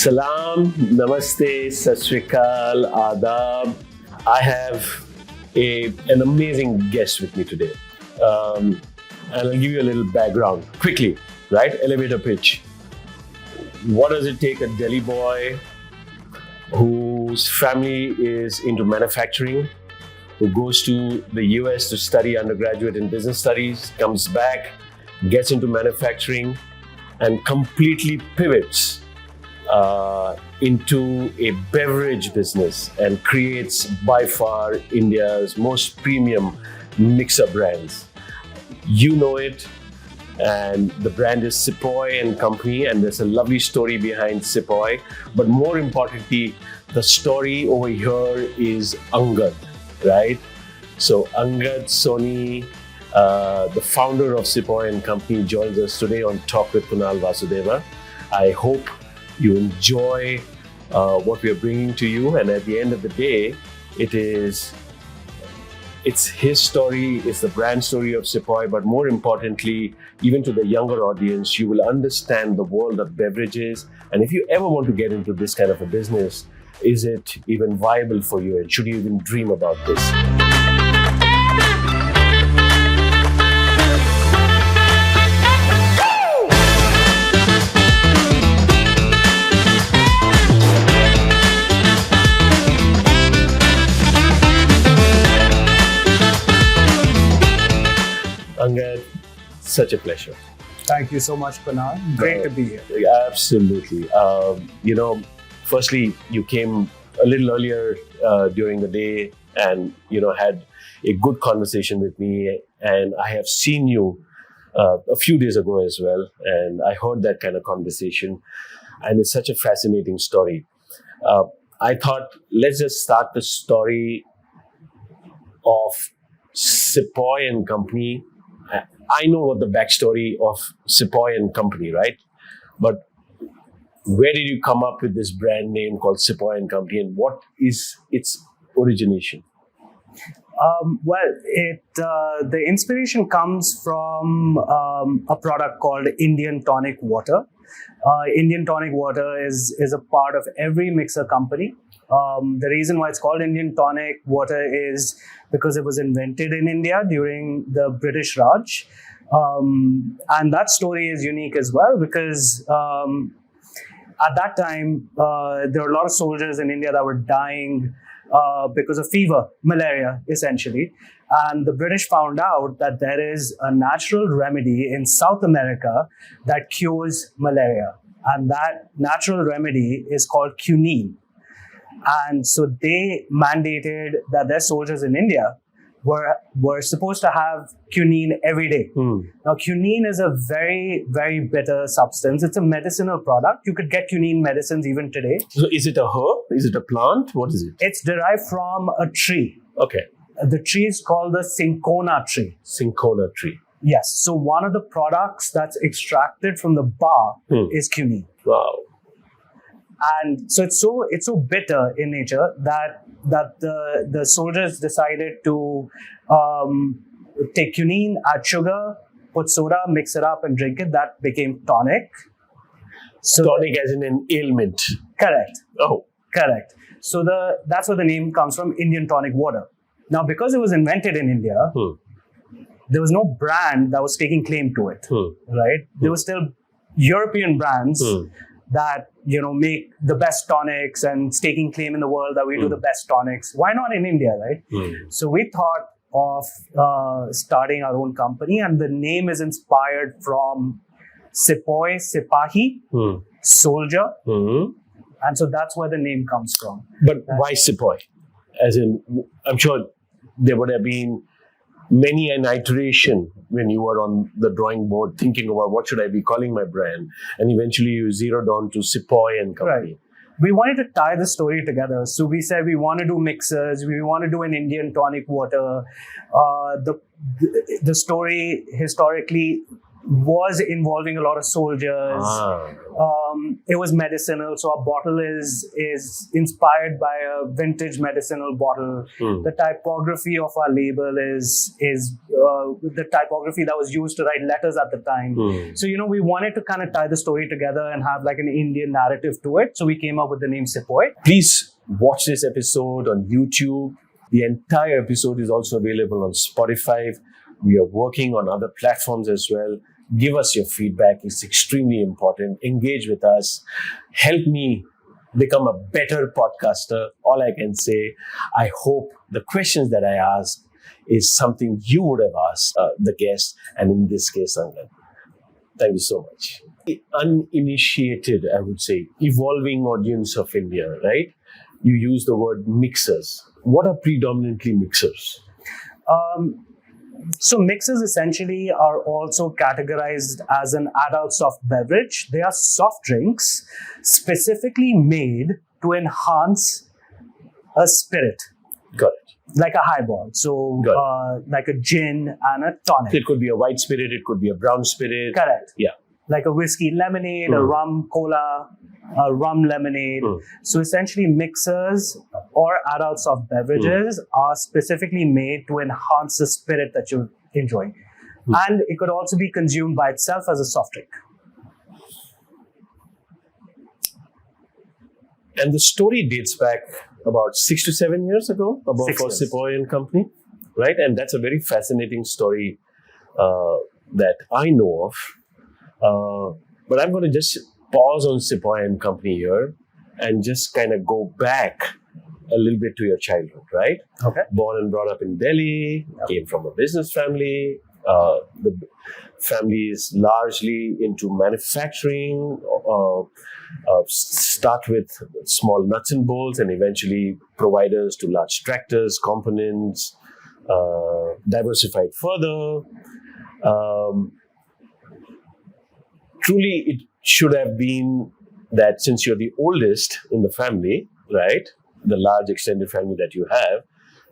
Salam, Namaste, Sat Sri Akal, Adab. I have an amazing guest with me today. And I'll give you a little background quickly, right? Elevator pitch. What does it take a Delhi boy whose family is into manufacturing, who goes to the US to study undergraduate in business studies, comes back, gets into manufacturing, and completely pivots into a beverage business and creates by far India's most premium mixer brands. You know it, and the brand is Sepoy and Company, and there's a lovely story behind Sepoy. But more importantly, the story over here is Angad, right? So Angad Soni, the founder of Sepoy and Company, joins us today on Talk with Kunal Vasudeva. I hope you enjoy what we are bringing to you, and at the end of the day, it's his story, it's the brand story of Sepoy, but more importantly, even to the younger audience, you will understand the world of beverages. And if you ever want to get into this kind of a business, is it even viable for you, and should you even dream about this? Angad, such a pleasure. Thank you so much, Kunal. Great to be here. Absolutely. Firstly, you came a little earlier during the day and, had a good conversation with me. And I have seen you a few days ago as well. And I heard that kind of conversation. And it's such a fascinating story. I thought, let's just start the story of Sepoy and Company. I know what the backstory of Sepoy and Company, right? But where did you come up with this brand name called Sepoy and Company, and what is its origination? The inspiration comes from a product called Indian tonic water. Indian tonic water is a part of every mixer company. The reason why it's called Indian tonic water is because it was invented in India during the British Raj. And that story is unique as well because at that time, there were a lot of soldiers in India that were dying because of fever, malaria, essentially. And the British found out that there is a natural remedy in South America that cures malaria. And that natural remedy is called quinine. And so they mandated that their soldiers in India were supposed to have quinine every day. Now, quinine is a very, very bitter substance. It's a medicinal product. You could get quinine medicines even today. So is it a herb? Is it a plant? What is it? It's derived from a tree. Okay. The tree is called the cinchona tree. Cinchona tree. Yes. So one of the products that's extracted from the bark is quinine. Wow. And so it's so bitter in nature that the soldiers decided to take quinine, add sugar, put soda, mix it up and drink it. That became tonic. So tonic as in an ailment. Correct. Oh. Correct. So that's where the name comes from, Indian tonic water. Now, because it was invented in India, there was no brand that was taking claim to it, right? There were still European brands that make the best tonics and staking claim in the world that we do the best tonics. Why not in India, right? So we thought of starting our own company, and the name is inspired from Sepoy, Sipahi, soldier, and so that's where the name comes from. But why Sepoy? As in, I'm sure there would have been many an iteration when you were on the drawing board thinking about what should I be calling my brand, and eventually you zeroed on to Sepoy and Company. Right. We wanted to tie the story together. So we said we want to do mixers, we want to do an Indian tonic water. The story historically was involving a lot of soldiers. Ah. It was medicinal, so our bottle is inspired by a vintage medicinal bottle. The typography of our label is the typography that was used to write letters at the time. So we wanted to kind of tie the story together and have like an Indian narrative to it. So we came up with the name Sepoy. Please watch this episode on YouTube. The entire episode is also available on Spotify. We are working on other platforms as well. Give us your feedback. It's extremely important. Engage with us. Help me become a better podcaster. All I can say, I hope the questions that I ask is something you would have asked the guest, and in this case, Angad. Thank you so much. The uninitiated, I would say, evolving audience of India, right? You use the word mixers. What are predominantly mixers? So mixers essentially are also categorized as an adult soft beverage. They are soft drinks specifically made to enhance a spirit. Got it. Like a highball. So like a gin and a tonic. It could be a white spirit. It could be a brown spirit. Correct. Yeah. Like a whiskey lemonade, a rum cola, a rum lemonade. So essentially mixers or adult soft beverages are specifically made to enhance the spirit that you're enjoying. And it could also be consumed by itself as a soft drink. And the story dates back about 6 to 7 years ago, about 6 for years. Sepoy and Company, right? And that's a very fascinating story that I know of. But I'm going to just pause on Sepoy and Company here and just kind of go back a little bit to your childhood, right? Okay. Born and brought up in Delhi, came from a business family. The family is largely into manufacturing, start with small nuts and bolts and eventually providers to large tractors, components, diversified further. Truly, it should have been that since you're the oldest in the family, right, the large extended family that you have,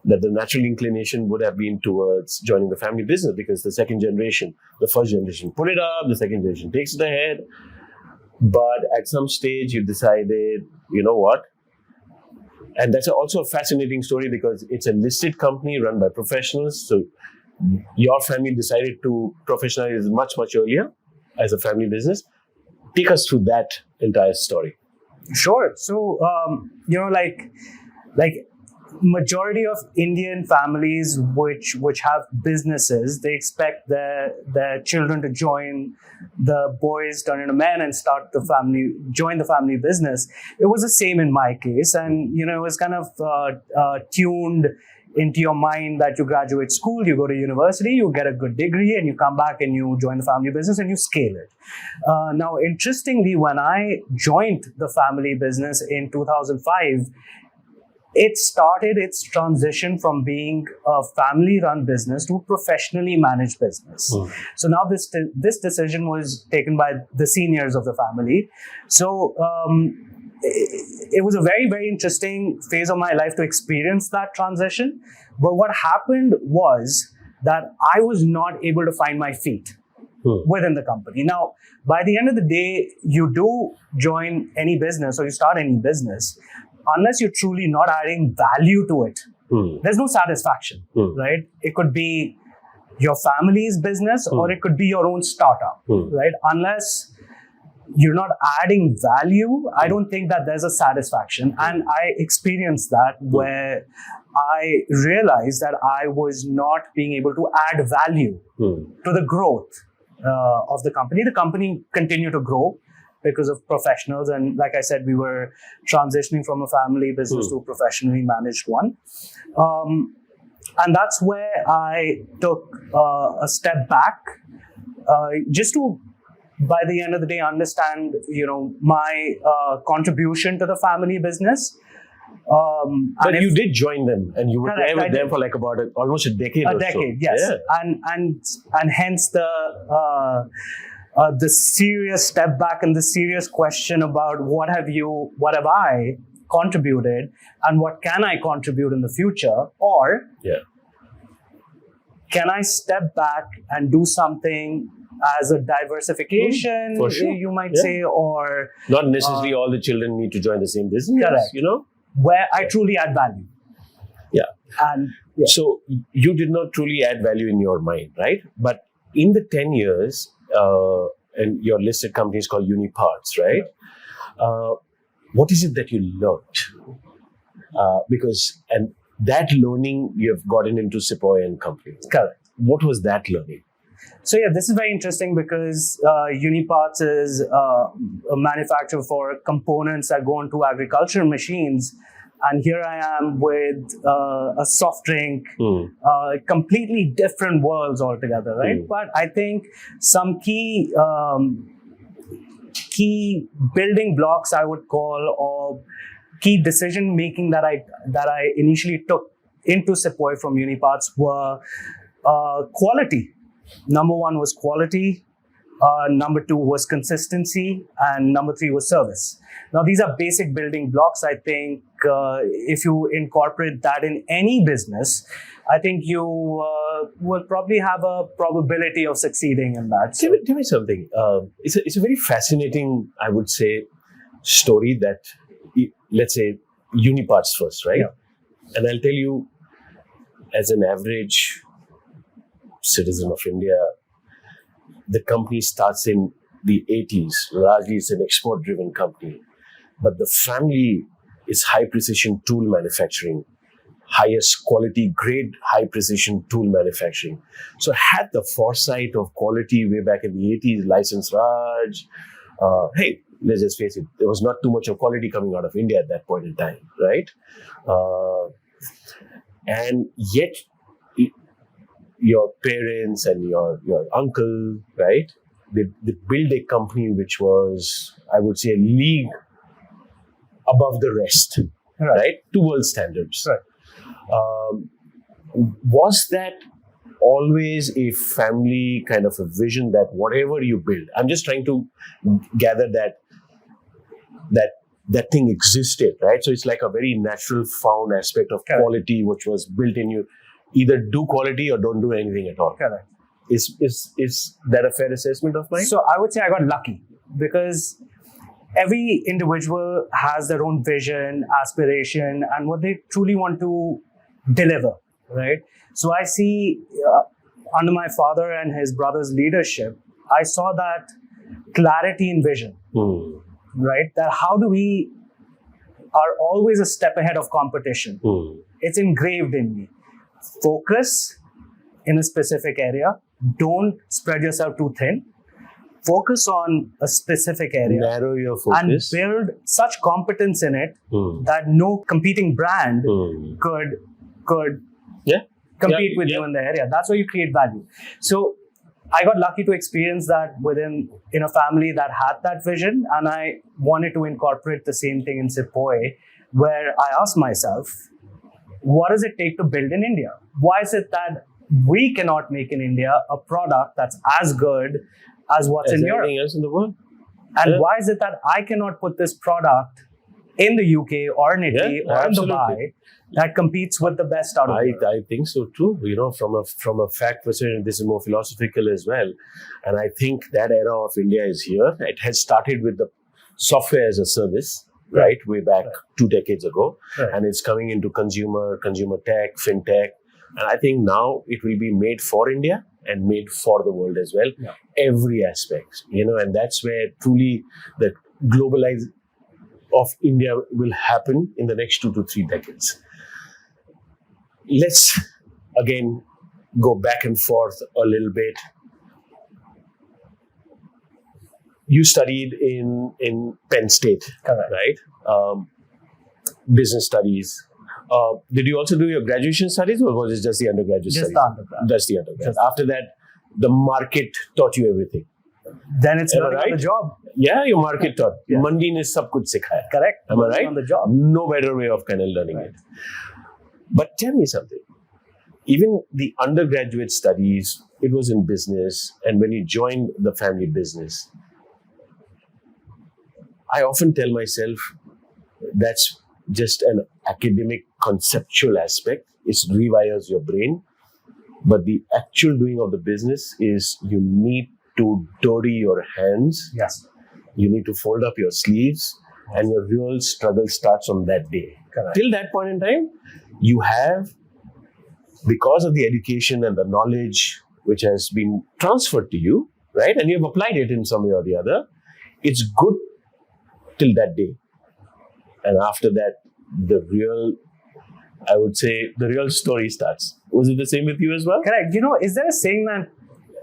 that the natural inclination would have been towards joining the family business because the second generation, the first generation put it up, the second generation takes it ahead. But at some stage, you decided, you know what? And that's also a fascinating story because it's a listed company run by professionals. So your family decided to professionalize much, much earlier as a family business. Take us through that entire story. Sure. So, like majority of Indian families which have businesses, they expect their children to join, the boys turn into men and join the family business. It was the same in my case. And, it was kind of tuned into your mind that you graduate school, you go to university, you get a good degree, and you come back and you join the family business and you scale it. Now, interestingly, when I joined the family business in 2005, it started its transition from being a family-run business to a professionally managed business. So now this decision was taken by the seniors of the family. So it was a very, very interesting phase of my life to experience that transition. But what happened was that I was not able to find my feet within the company. Now, by the end of the day, you do join any business or you start any business, unless you're truly not adding value to it, there's no satisfaction, right? It could be your family's business or it could be your own startup, right? Unless you're not adding value, I don't think that there's a satisfaction. And I experienced that where I realized that I was not being able to add value to the growth of the company. The company continued to grow because of professionals. And like I said, we were transitioning from a family business to a professionally managed one. And that's where I took a step back just to, by the end of the day, understand, my contribution to the family business. But you did join them, and you were there with them for like about almost a decade. A decade, yes, yeah. And hence the serious step back and the serious question about what have I contributed, and what can I contribute in the future, or can I step back and do something as a diversification, For sure. you might Yeah. say, or Not necessarily all the children need to join the same business. Correct. Where I truly add value. Yeah. And yeah. So you did not truly add value in your mind, right? But in the 10 years, and your listed company is called Uniparts, right? What is it that you learned? And that learning you have gotten into Sepoy and Company. Correct. What was that learning? So yeah, this is very interesting because Uniparts is a manufacturer for components that go into agricultural machines. And here I am with a soft drink, completely different worlds altogether, right? But I think some key building blocks, I would call, or key decision making that I initially took into Sepoy from Uniparts were quality. Number one was quality. Number two was consistency, and number three was service. Now, these are basic building blocks. I think if you incorporate that in any business, I think you will probably have a probability of succeeding in that. So, Tell me something. It's a very fascinating, I would say, story that, let's say, Uniparts first, right? Yeah. And I'll tell you, as an average citizen of India, the company starts in the 80s. Largely, it's an export-driven company. But the family is high-precision tool manufacturing, highest quality, grade, high-precision tool manufacturing. So had the foresight of quality way back in the 80s, license Raj. Hey, let's just face it, there was not too much of quality coming out of India at that point in time, right? And yet, your parents and your uncle, right? They built a company which was, I would say, a league above the rest, right? To world standards. Right. Was that always a family kind of a vision that whatever you build, I'm just trying to gather that thing existed, right? So it's like a very natural found aspect of quality which was built in you. Either do quality or don't do anything at all. Correct. Is that a fair assessment of mine? So I would say I got lucky because every individual has their own vision, aspiration, and what they truly want to deliver, right? So I see under my father and his brother's leadership, I saw that clarity in vision, right? That how do we are always a step ahead of competition. It's engraved in me. Focus in a specific area. Don't spread yourself too thin. Focus on a specific area. Narrow your focus. And build such competence in it that no competing brand could compete with you in the area. That's where you create value. So I got lucky to experience that in a family that had that vision, and I wanted to incorporate the same thing in Sepoy, where I asked myself, what does it take to build in India? Why is it that we cannot make in India a product that's as good as what's in Europe? Anything else in the world? And why is it that I cannot put this product in the UK or in Italy or in Dubai that competes with the best out of the world? I think so too. From a fact perspective, this is more philosophical as well. And I think that era of India is here. It has started with the software as a service. Right, way back 2 decades ago, and it's coming into consumer tech, fintech, and I think now it will be made for India and made for the world as well. Every aspect, and that's where truly the globalize of India will happen in the next 2 to 3 decades. Let's again go back and forth a little bit. You studied in Penn State, right? Business studies. Did you also do your graduation studies, or was it just the undergraduate studies? Just the undergrad. After that, the market taught you everything. Then it's learning on the job. Yeah, your market taught. Mandi ne sab kuch sikhaya. Correct. Am I right? On the job. No better way of kind of learning it. But tell me something. Even the undergraduate studies, it was in business, and when you joined the family business, I often tell myself that's just an academic conceptual aspect. It rewires your brain. But the actual doing of the business is you need to dirty your hands. Yes. You need to fold up your sleeves, and your real struggle starts on that day. Correct. Till that point in time, you have, because of the education and the knowledge which has been transferred to you, right? And you have applied it in some way or the other. It's good till that day. And after that, I would say the real story starts. Was it the same with you as well? Correct. Is there a saying that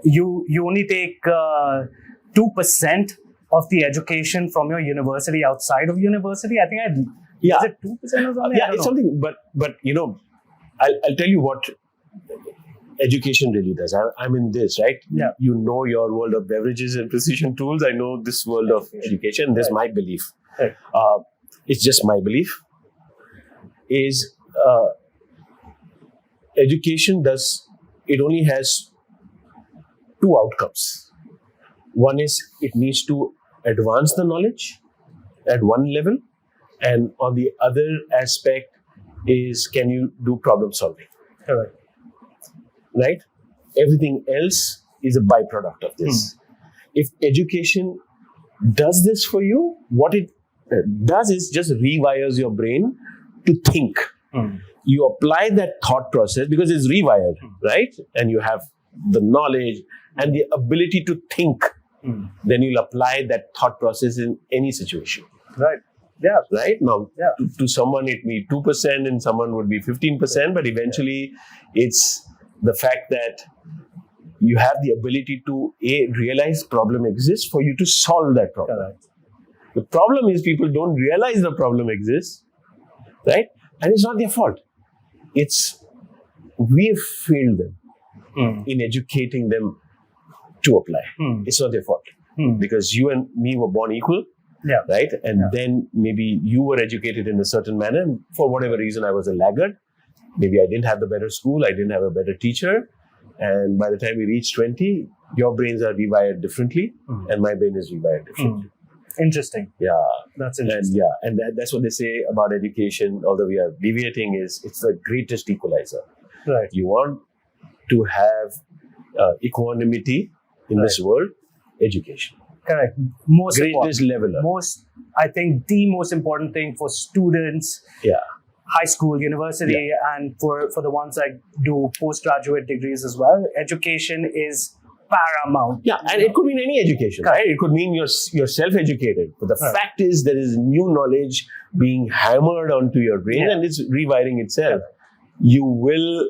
you only take 2% of the education from your university outside of university? I think is it 2% or something? Yeah, it's something. But I'll tell you what education really does. I'm in this, right? Yeah. You know your world of beverages and precision tools. I know this world of education. This is my belief. Right. It's just my belief. Is education it only has two outcomes. One is it needs to advance the knowledge at one level, and on the other aspect is, can you do problem solving? Correct. Right? Everything else is a byproduct of this. If education does this for you, what it does is just rewires your brain to think. You apply that thought process because it's rewired, right? And you have the knowledge and the ability to think. Then you'll apply that thought process in any situation. Right. Yeah. Right? Now, Yeah. to someone it may be 2% and someone would be 15%, but eventually it's the fact that you have the ability to realize problem exists for you to solve that problem. Correct. The problem is people don't realize the problem exists, right? And it's not their fault. It's we've failed them in educating them to apply. It's not their fault because you and me were born equal. Yeah. Right? And then maybe you were educated in a certain manner. And for whatever reason, I was a laggard. Maybe I didn't have the better school. I didn't have a better teacher. And by the time we reach 20, your brains are rewired differently. And my brain is rewired differently. Interesting. Yeah. That's interesting. And that's what they say about education, although we are deviating, is it's the greatest equalizer. Right. You want to have equanimity in this world, education. Correct. Greatest leveler. I think the most important thing for students, high school, university, and for the ones that do postgraduate degrees as well, education is paramount. Yeah, and it could mean any education, right? It could mean you're self-educated. But the fact is there is new knowledge being hammered onto your brain and it's rewiring itself. You will,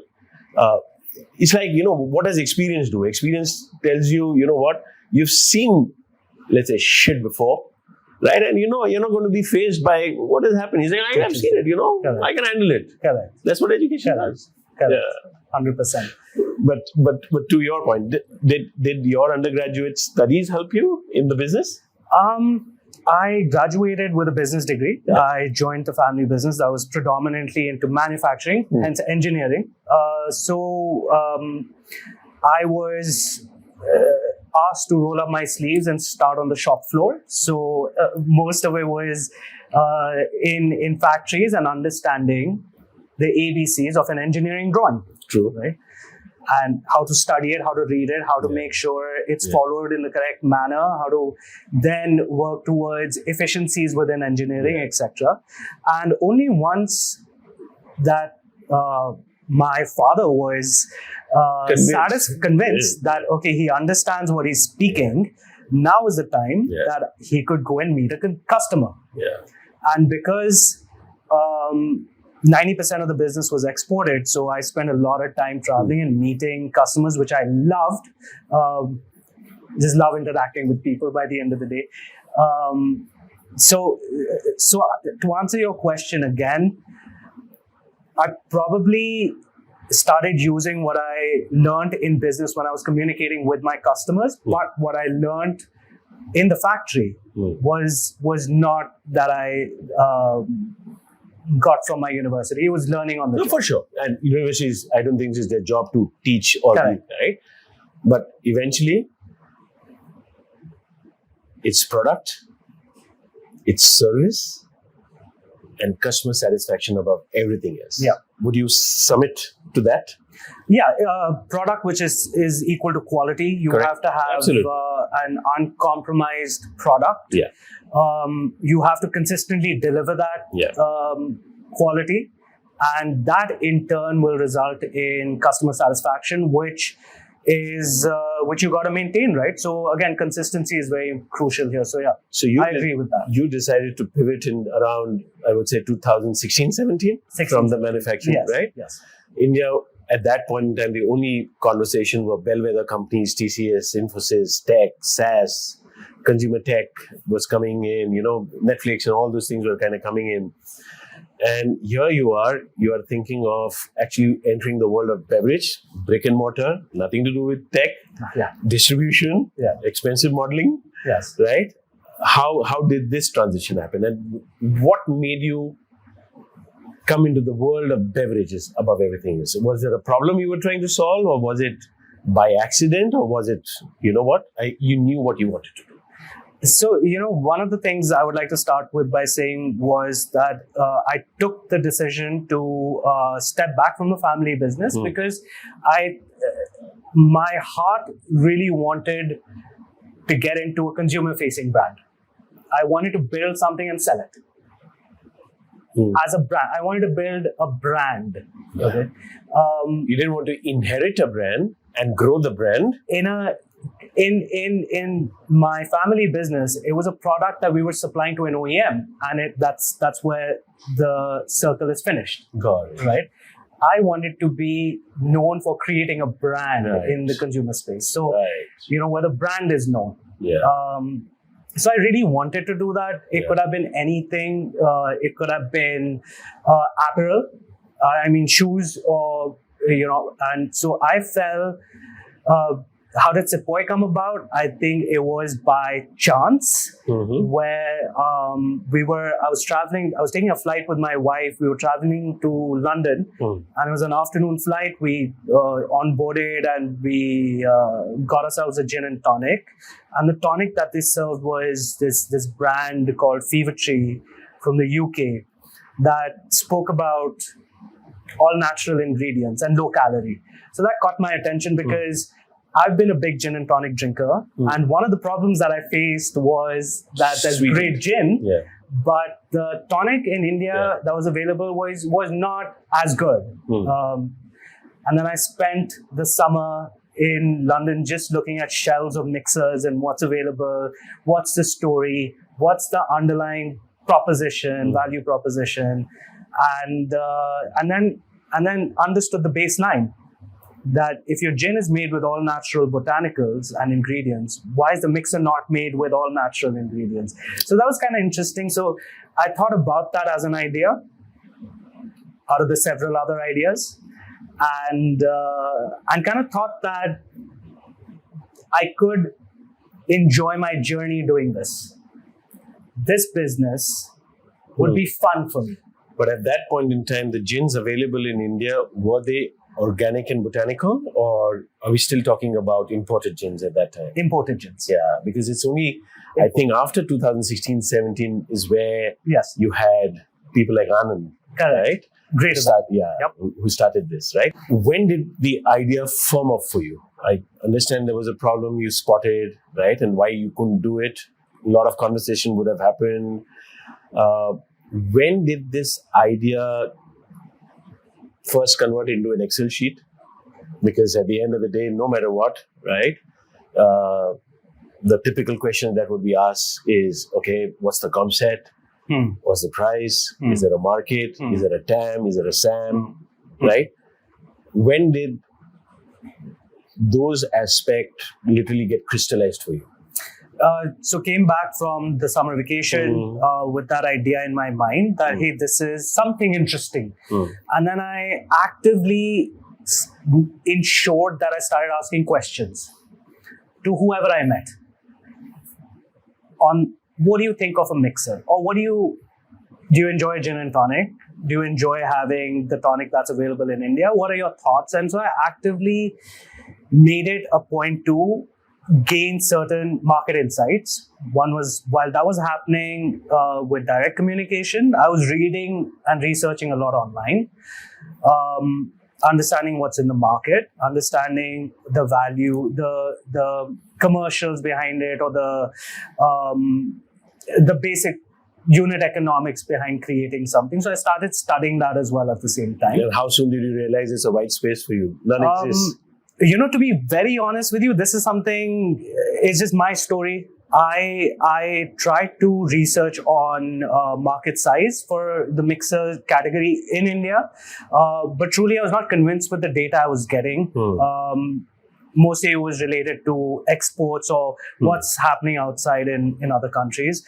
it's like, what does experience do? Experience tells you, what? You've seen, let's say, shit before, right? And you're not going to be faced by what has happened. He's like, I have seen it, Correct. I can handle it. Correct. That's what education does. Correct. Yeah. 100%. But to your point, did your undergraduate studies help you in the business? I graduated with a business degree. I joined the family business that was predominantly into manufacturing, hence engineering. So I was asked to roll up my sleeves and start on the shop floor. So most of it was in factories and understanding the ABCs of an engineering drawing. True. Right? And how to study it, how to read it, how to make sure it's followed in the correct manner, how to then work towards efficiencies within engineering, etc. And only once that my father was convinced that, okay, he understands what he's speaking, now is the time that he could go and meet a customer. Yeah. And because 90% of the business was exported, so I spent a lot of time traveling and meeting customers, which I loved. Just love interacting with people by the end of the day. So to answer your question again, I probably started using what I learned in business when I was communicating with my customers, but what I learned in the factory was not that I got from my university. It was learning on the job. For sure. And universities, I don't think it's their job to teach or teach, right? But eventually, it's product, it's service, and customer satisfaction above everything else. Yeah. Would you submit to that? Product which is equal to quality. You Correct. have to have Absolutely. an uncompromised product. Yeah. You have to consistently deliver that Yeah. quality, and that in turn will result in customer satisfaction, which you got to maintain, right? So again, consistency is very crucial here. So So you I agree with that. You decided to pivot in around, I would say, 2016, 17 from the manufacturing, Yes, right? yes. India, at that point in time, the only conversation were bellwether companies, TCS, Infosys, Tech, SAS, consumer tech was coming in, Netflix and all those things were kind of coming in. And here you are thinking of actually entering the world of beverage, brick and mortar, nothing to do with tech, distribution, expensive modeling, right? How did this transition happen? And what made you come into the world of beverages above everything else? Was there a problem you were trying to solve, or was it by accident, or was it, you knew what you wanted to do? So, one of the things I would like to start with by saying was that I took the decision to step back from the family business because my heart really wanted to get into a consumer-facing brand. I wanted to build something and sell it. As a brand, I wanted to build a brand. Yeah. Okay, you didn't want to inherit a brand and grow the brand. In my family business, it was a product that we were supplying to an OEM, and that's where the circle is finished. Got it. Right. I wanted to be known for creating a brand in the consumer space. So, where the brand is known. Yeah. So I really wanted to do that. It could have been anything. It could have been apparel. Shoes, or and so I fell. How did Sepoy come about? I think it was by chance, where I was traveling. I was taking a flight with my wife. We were traveling to London, and it was an afternoon flight. We onboarded and we got ourselves a gin and tonic. And the tonic that they served was this brand called Beverage from the UK that spoke about all natural ingredients and low calorie. So that caught my attention because I've been a big gin and tonic drinker, and one of the problems that I faced was that there's great gin, but the tonic in India that was available was not as good. And then I spent the summer in London just looking at shelves of mixers and what's available, what's the story, what's the underlying proposition, value proposition, and then understood the baseline. That if your gin is made with all natural botanicals and ingredients, why is the mixer not made with all natural ingredients? So that was kind of interesting. So I thought about that as an idea out of the several other ideas, and kind of thought that I could enjoy my journey doing this. This business would be fun for me. But at that point in time, the gins available in India, were they organic and botanical, or are we still talking about imported gins at that time? Imported gins. Yeah, because it's only, I think, after 2016-17 is where you had people like Anand, right? Great. Who started this, right? When did the idea firm up for you? I understand there was a problem you spotted, right? And why you couldn't do it. A lot of conversation would have happened. When did this idea first convert into an Excel sheet? Because at the end of the day, no matter what, right? The typical question that would be asked is, okay, what's the comp set? What's the price? Is there a market? Is there a TAM? Is there a SAM? Right? When did those aspects literally get crystallized for you? So came back from the summer vacation with that idea in my mind that, hey, this is something interesting. And then I actively ensured that I started asking questions to whoever I met on what do you think of a mixer? Or do you enjoy gin and tonic? Do you enjoy having the tonic that's available in India? What are your thoughts? And so I actively made it a point to gain certain market insights. One was, while that was happening with direct communication, I was reading and researching a lot online. understanding what's in the market, understanding the value, the commercials behind it, or the basic unit economics behind creating something. So I started studying that as well at the same time. And how soon did you realize it's a white space for you? None exists. To be very honest with you, this is something, it's just my story. I tried to research on market size for the mixer category in India, but truly I was not convinced with the data I was getting. Mostly it was related to exports or what's happening outside in other countries.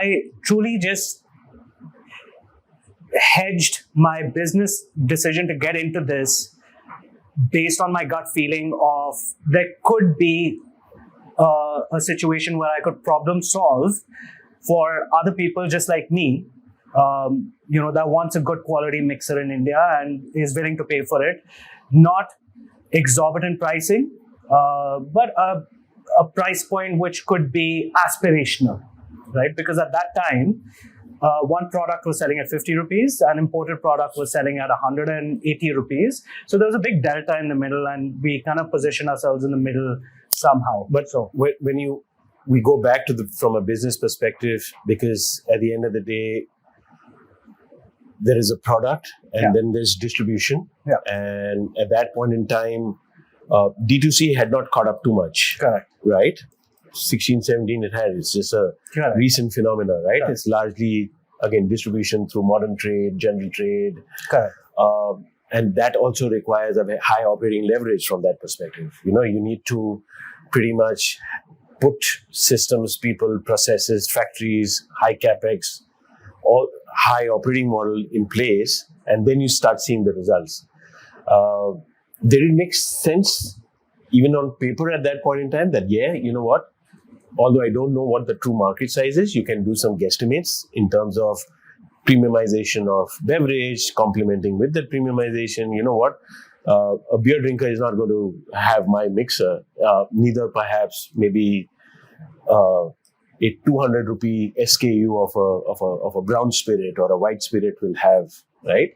I truly just hedged my business decision to get into this based on my gut feeling of there could be a situation where I could problem solve for other people just like me, that wants a good quality mixer in India and is willing to pay for it. Not exorbitant pricing, but a price point which could be aspirational, right? Because at that time, one product was selling at 50 rupees, an imported product was selling at 180 rupees. So there was a big delta in the middle, and we kind of position ourselves in the middle somehow. But so when we go back to from a business perspective, because at the end of the day, there is a product and then there's distribution. Yeah. And at that point in time, D2C had not caught up too much. Correct. Right? 16, 17 it had. It's just a recent phenomenon, right? Correct. It's largely, again, distribution through modern trade, general trade. Correct. And that also requires a high operating leverage from that perspective. You need to pretty much put systems, people, processes, factories, high capex, all high operating model in place, and then you start seeing the results. Did it make sense, even on paper at that point in time, that although I don't know what the true market size is, you can do some guesstimates in terms of premiumization of beverage, complementing with that premiumization. A beer drinker is not going to have my mixer, neither perhaps maybe a 200 rupee SKU of a brown spirit or a white spirit will have, right?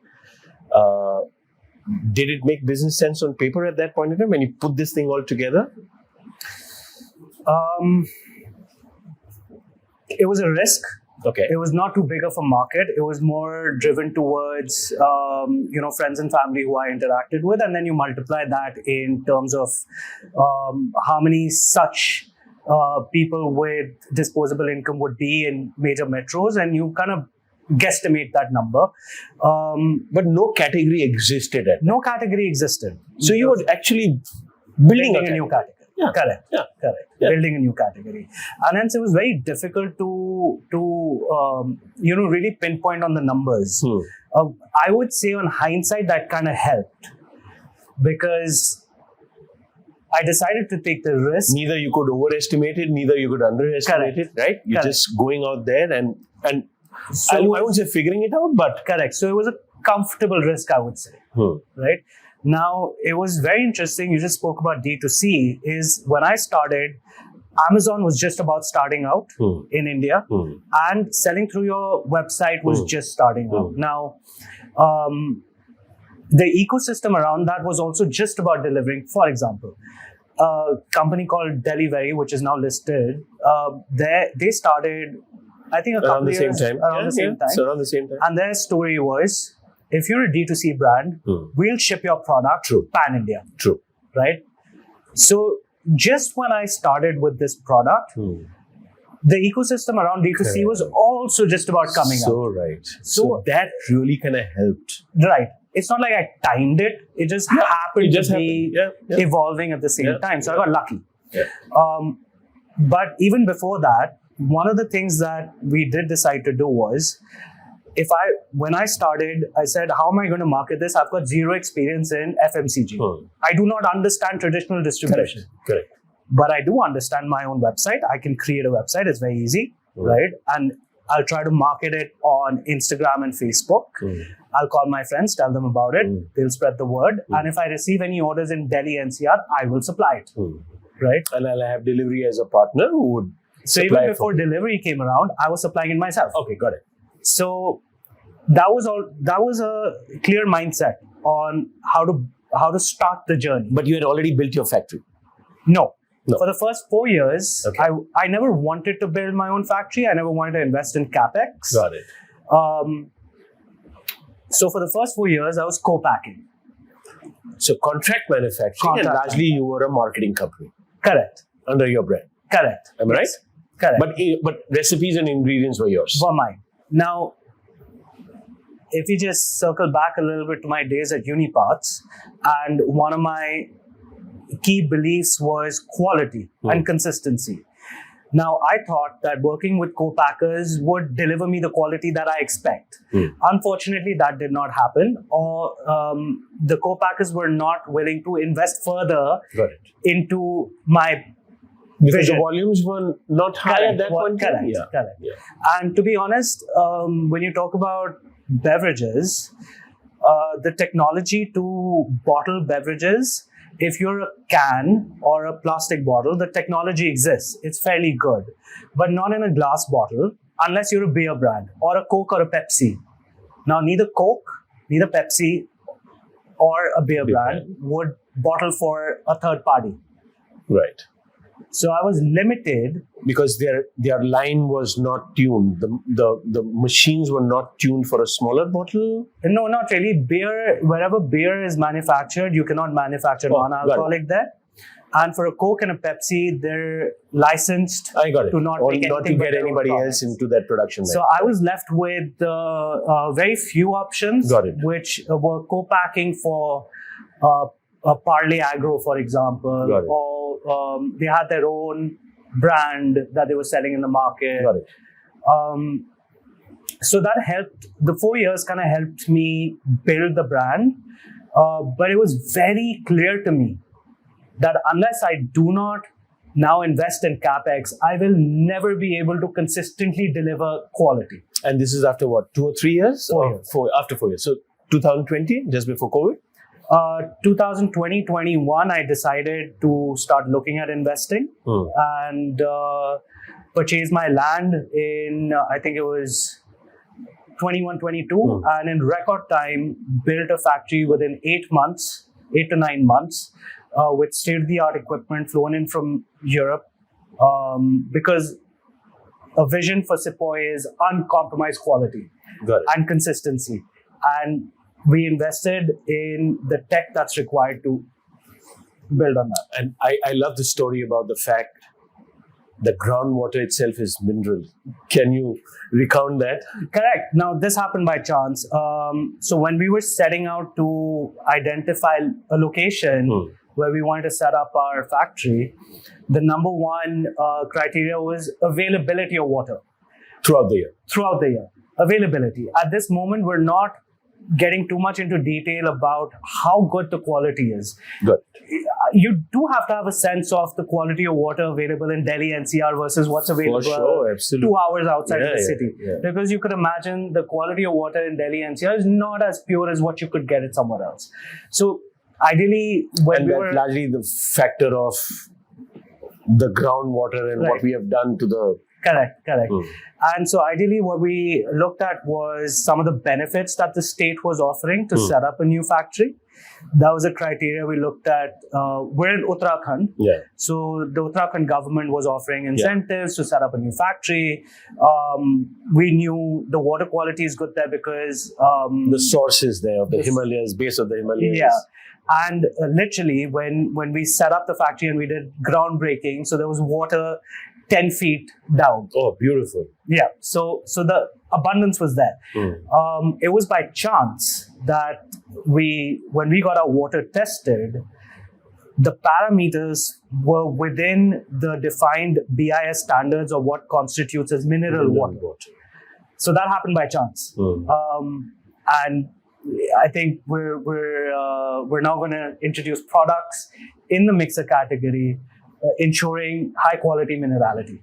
Did it make business sense on paper at that point in time when you put this thing all together? It was a risk. Okay. It was not too big of a market. It was more driven towards, friends and family who I interacted with. And then you multiply that in terms of how many such people with disposable income would be in major metros. And you kind of guesstimate that number. But no category existed at that. No category existed. So you were actually building a new category. Yeah. Correct. Yeah. Correct. Yeah. Building a new category. And hence it was very difficult to really pinpoint on the numbers. I would say on hindsight that kind of helped, because I decided to take the risk. Neither you could overestimate it, neither you could underestimate it, right? You're just going out there and so I won't say figuring it out, but... Correct. So it was a comfortable risk, I would say. Right? Now, it was very interesting. You just spoke about D2C. Is when I started, Amazon was just about starting out in India, and selling through your website was just starting out. Now, the ecosystem around that was also just about delivering. For example, a company called Delivery, which is now listed, they started, I think, around the same time. Around the same time. And their story was, if you're a D2C brand, we'll ship your product pan-India. True. Right? So just when I started with this product, the ecosystem around D2C was also just about coming out. Right. So that really kind of helped. Right. It's not like I timed it. It just happened to be evolving at the same time. So I got lucky. Yeah. But even before that, one of the things that we did decide to do was, when I started, I said, how am I going to market this? I've got zero experience in FMCG. I do not understand traditional distribution. Correct. But I do understand my own website. I can create a website. It's very easy, right? And I'll try to market it on Instagram and Facebook. I'll call my friends, tell them about it. They'll spread the word. And if I receive any orders in Delhi NCR, I will supply it, right? And I'll have delivery as a partner who would even before delivery came around, I was supplying it myself. Okay, got it. So that was a clear mindset on how to start the journey. But you had already built your factory. No. No. For the first 4 years, Okay. I never wanted to build my own factory. I never wanted to invest in capex. Got it. So for the first 4 years, I was co-packing. So contract manufacturing, and Contract largely you were a marketing company Correct. under your brand. Correct. Am I right? Yes. Correct. But recipes and ingredients were yours. Were mine. Now, if we just circle back a little bit to my days at Uniparts, and one of my key beliefs was quality and consistency. Now, I thought that working with co-packers would deliver me the quality that I expect. Unfortunately, that did not happen, or the co-packers were not willing to invest further Got it. into my Because vision. the volumes were not high at that point. Correct. Yeah. Correct. Yeah. And to be honest, when you talk about beverages, the technology to bottle beverages, if you're a can or a plastic bottle, the technology exists. It's fairly good, but not in a glass bottle unless you're a beer brand or a Coke or a Pepsi. Now, neither Coke, neither Pepsi or a beer brand would bottle for a third party. Right. So I was limited. Because their line was not tuned. The machines were not tuned for a smaller bottle. No, not really. Beer, wherever beer is manufactured, you cannot manufacture non-alcoholic there. And for a Coke and a Pepsi, they're licensed I got it. to not Or take not to anything but get their own anybody products. else into that production line. So I was left with very few options, Got it. which were co-packing for a Parley Agro, for example, Got it. or they had their own brand that they were selling in the market. Got it. So that helped. The 4 years kind of helped me build the brand, but it was very clear to me that unless I do not now invest in capex, I will never be able to consistently deliver quality. And this is after what, 2 or 3 years? 4 years. After 4 years. So 2020, just before COVID? 2020-21, I decided to start looking at investing and purchased my land in, I think it was 21-22, and in record time built a factory within 8 to 9 months, with state-of-the-art equipment flown in from Europe, because a vision for Sepoy is uncompromised quality Got it. and consistency. And we invested in the tech that's required to build on that. And I love the story about the fact the groundwater itself is mineral. Can you recount that? Correct. Now, this happened by chance. So when we were setting out to identify a location where we wanted to set up our factory, the number one criteria was availability of water. Throughout the year. Throughout the year. Availability. At this moment, we're not getting too much into detail about how good the quality is. Good. You do have to have a sense of the quality of water available in Delhi NCR versus what's available For sure, absolutely. 2 hours outside of the Yeah, city. yeah. Because you could imagine the quality of water in Delhi NCR is not as pure as what you could get it somewhere else. So ideally, when And we that's were... largely the factor of the groundwater and what Right. we have done to the... Correct. And so ideally what we looked at was some of the benefits that the state was offering to set up a new factory. That was a criteria we looked at. We're in Uttarakhand. Yeah. So the Uttarakhand government was offering incentives to set up a new factory. We knew the water quality is good there because... The sources there of the Himalayas, base of the Himalayas. Yeah. And literally when we set up the factory and we did groundbreaking, so there was water 10 feet down. Oh, beautiful. Yeah, so the abundance was there. It was by chance that when we got our water tested, the parameters were within the defined BIS standards of what constitutes as mineral water. So that happened by chance. And I think we're now going to introduce products in the mixer category, ensuring high quality minerality.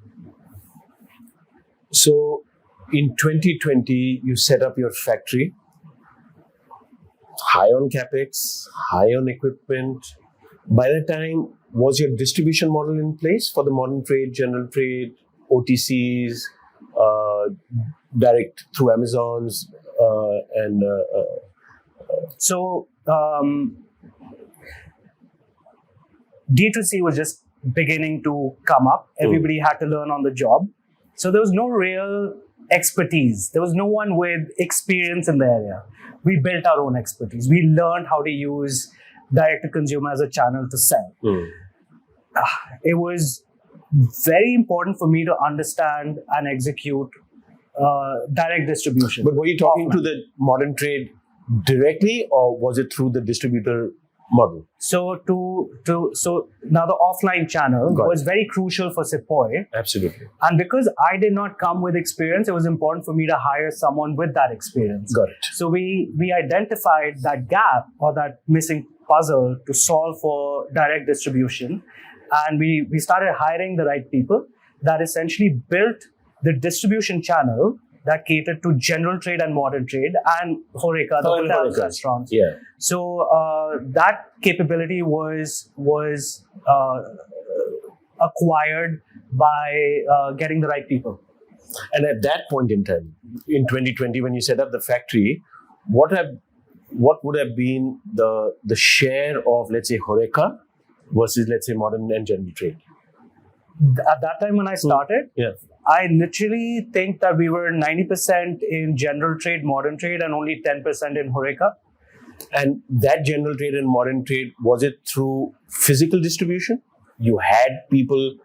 So in 2020, you set up your factory, high on capex, high on equipment. By that time, was your distribution model in place for the modern trade, general trade, OTCs, direct through Amazons, So D2C was just beginning to come up. Everybody had to learn on the job. So there was no real expertise. There was no one with experience in the area. We built our own expertise. We learned how to use direct to consumer as a channel to sell. It was very important for me to understand and execute direct distribution. But were you talking to the modern trade directly, or was it through the distributor model? So now the offline channel was very crucial for Sepoy. Absolutely. And because I did not come with experience, it was important for me to hire someone with that experience. Got it. So we identified that gap or that missing puzzle to solve for direct distribution. And we started hiring the right people that essentially built the distribution channel that catered to general trade and modern trade and Horeca, the hotels, restaurants. Yeah. So that capability was acquired by getting the right people. And at that point in time, in 2020, when you set up the factory, what would have been the share of, let's say, Horeca versus, let's say, modern and general trade? At that time when I started, I literally think that we were 90% in general trade, modern trade, and only 10% in Horeca. And that general trade and modern trade, was it through physical distribution? You had people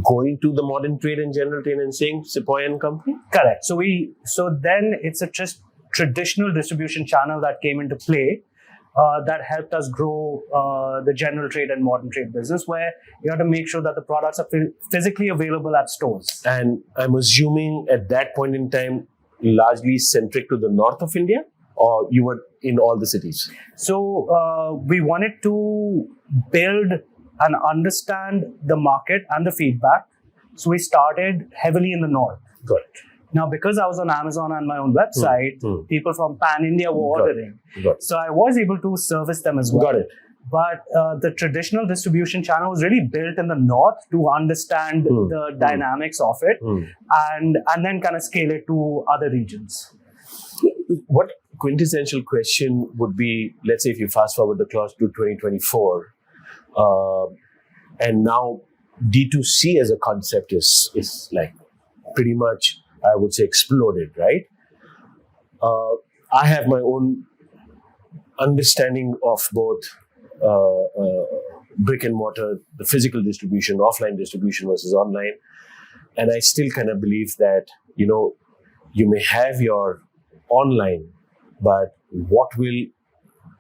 going to the modern trade and general trade and saying Sepoy and Company? Correct. So then it's a just traditional distribution channel that came into play. That helped us grow the general trade and modern trade business, where you have to make sure that the products are physically available at stores. And I'm assuming at that point in time, largely centric to the north of India, or you were in all the cities? So we wanted to build and understand the market and the feedback. So we started heavily in the north. Got it. Now, because I was on Amazon and my own website, people from Pan India were ordering. Got it. So I was able to service them as well. Got it. But the traditional distribution channel was really built in the north to understand the dynamics of it and then kind of scale it to other regions. What quintessential question would be, let's say if you fast forward the clock to 2024, and now D2C as a concept is like pretty much, I would say, exploded, right? I have my own understanding of both brick and mortar, the physical distribution, offline distribution versus online. And I still kind of believe that, you may have your online, but what will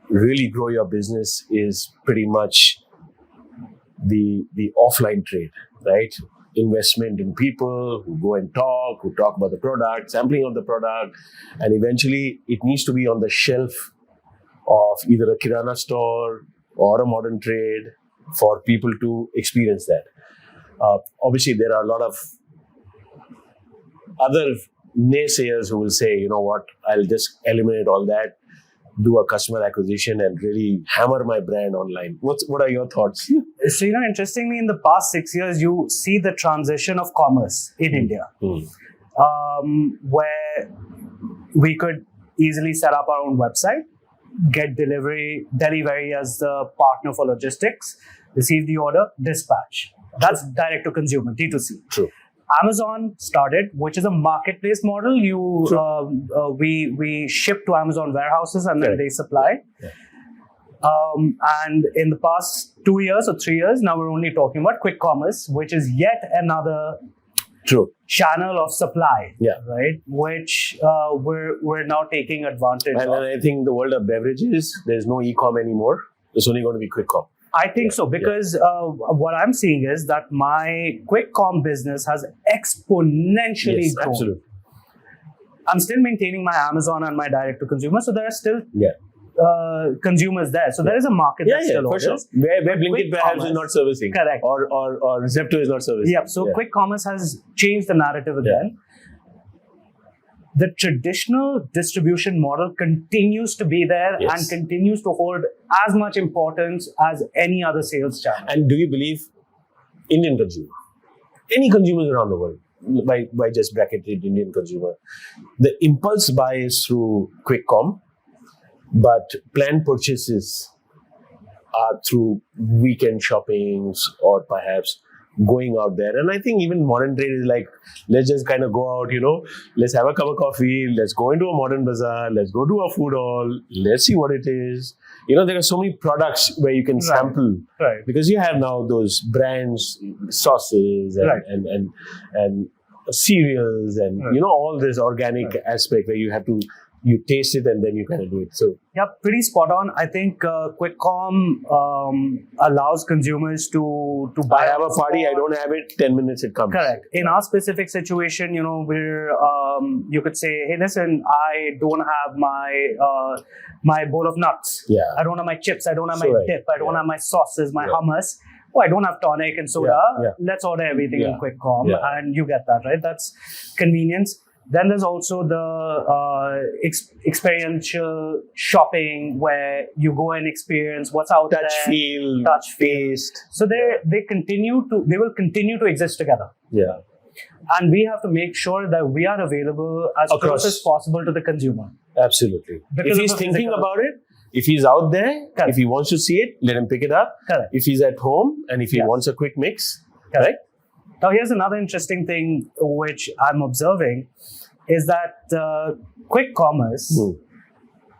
really grow your business is pretty much the offline trade, right? Investment in people who go and who talk about the product, sampling of the product, and eventually it needs to be on the shelf of either a kirana store or a modern trade for people to experience that. Obviously, there are a lot of other naysayers who will say, you know what, I'll just eliminate all that, do a customer acquisition and really hammer my brand online. What are your thoughts? So, interestingly, in the past 6 years, you see the transition of commerce in India, where we could easily set up our own website, get delivery as the partner for logistics, receive the order, dispatch. That's direct to consumer, D2C. True. Amazon started, which is a marketplace model. We ship to Amazon warehouses and then they supply. Yeah. And in the past 2 years or 3 years, now we're only talking about quick commerce, which is yet another channel of supply, right? Which we're now taking advantage of. And then I think the world of beverages, there's no e-com anymore. It's only going to be quick com. I think so, because what I'm seeing is that my quick com business has exponentially grown. Absolutely. I'm still maintaining my Amazon and my direct to consumer, so there are still consumers there. So there is a market that still orders. Sure. Where Blinkit perhaps is not servicing. Correct. Or Zepto is not servicing. Yeah. So quick commerce has changed the narrative again. The traditional distribution model continues to be there and continues to hold as much importance as any other sales channel. And do you believe Indian consumer, any consumers around the world, by just bracketed Indian consumer, the impulse buy is through quick com, but planned purchases are through weekend shoppings or perhaps going out there. And I think even modern trade is like, let's just kind of go out, let's have a cup of coffee, let's go into a modern bazaar, let's go to a food hall, let's see what it is. There are so many products where you can sample, right? Because you have now those brands, sauces, and cereals, and all this organic aspect where you taste it and then you kind of do it. So yeah, pretty spot on. I think Quick Com allows consumers to buy. I have a party, I don't have it, 10 minutes it comes. Correct. In our specific situation, where you could say, hey, listen, I don't have my bowl of nuts. Yeah. I don't have my chips. I don't have my dip. I don't have my sauces, my hummus. Oh, I don't have tonic and soda. Let's order everything in Quick Com, and you get that, right? That's convenience. Then there's also the experiential shopping where you go and experience what's out there. Feel, touch, taste. So they will continue to exist together. Yeah. And we have to make sure that we are available as close as possible to the consumer. Absolutely. If he's thinking about it, if he's out there, if he wants to see it, let him pick it up. Correct. If he's at home and if he wants a quick mix, correct? Now, here's another interesting thing which I'm observing is that quick commerce,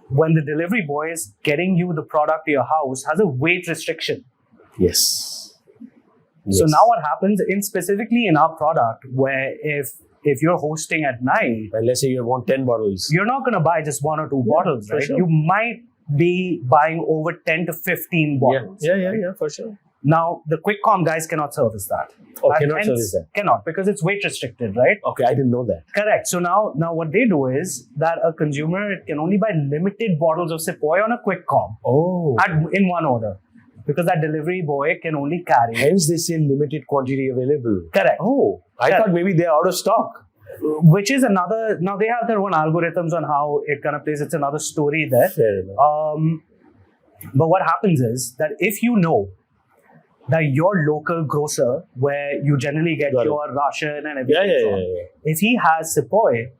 when the delivery boy is getting you the product to your house, has a weight restriction. Yes. So now what happens specifically in our product, where if you're hosting at night, and let's say you want 10 bottles, you're not going to buy just 1 or 2 bottles, right? Sure. You might be buying over 10 to 15 bottles. Yeah, for sure. Now, the Quick Com guys cannot service that. Oh, cannot service that? Cannot, because it's weight restricted, right? Okay, I didn't know that. Correct. So now what they do is that a consumer can only buy limited bottles of Sepoy on a Quick Com. Oh. In one order. Because that delivery boy can only carry. Hence they say limited quantity available. Correct. Oh, I thought maybe they're out of stock. Which is another, now they have their own algorithms on how it kind of plays. It's another story there. Fair enough. But what happens is that if you know that your local grocer, where you generally get your ration and everything if he has Sepoy,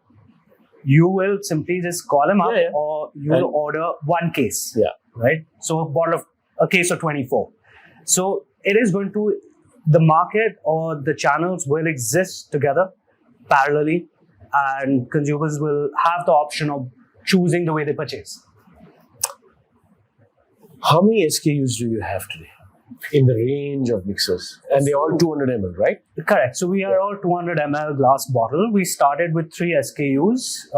you will simply just call him up or you will order 1 case. Yeah. Right? So a case of 24. So it is going to, the market or the channels will exist together parallelly, and consumers will have the option of choosing the way they purchase. How many SKUs do you have today in the range of mixers? And they're all 200 ml, right? Correct. So we are all 200 ml glass bottle. We started with 3 SKUs,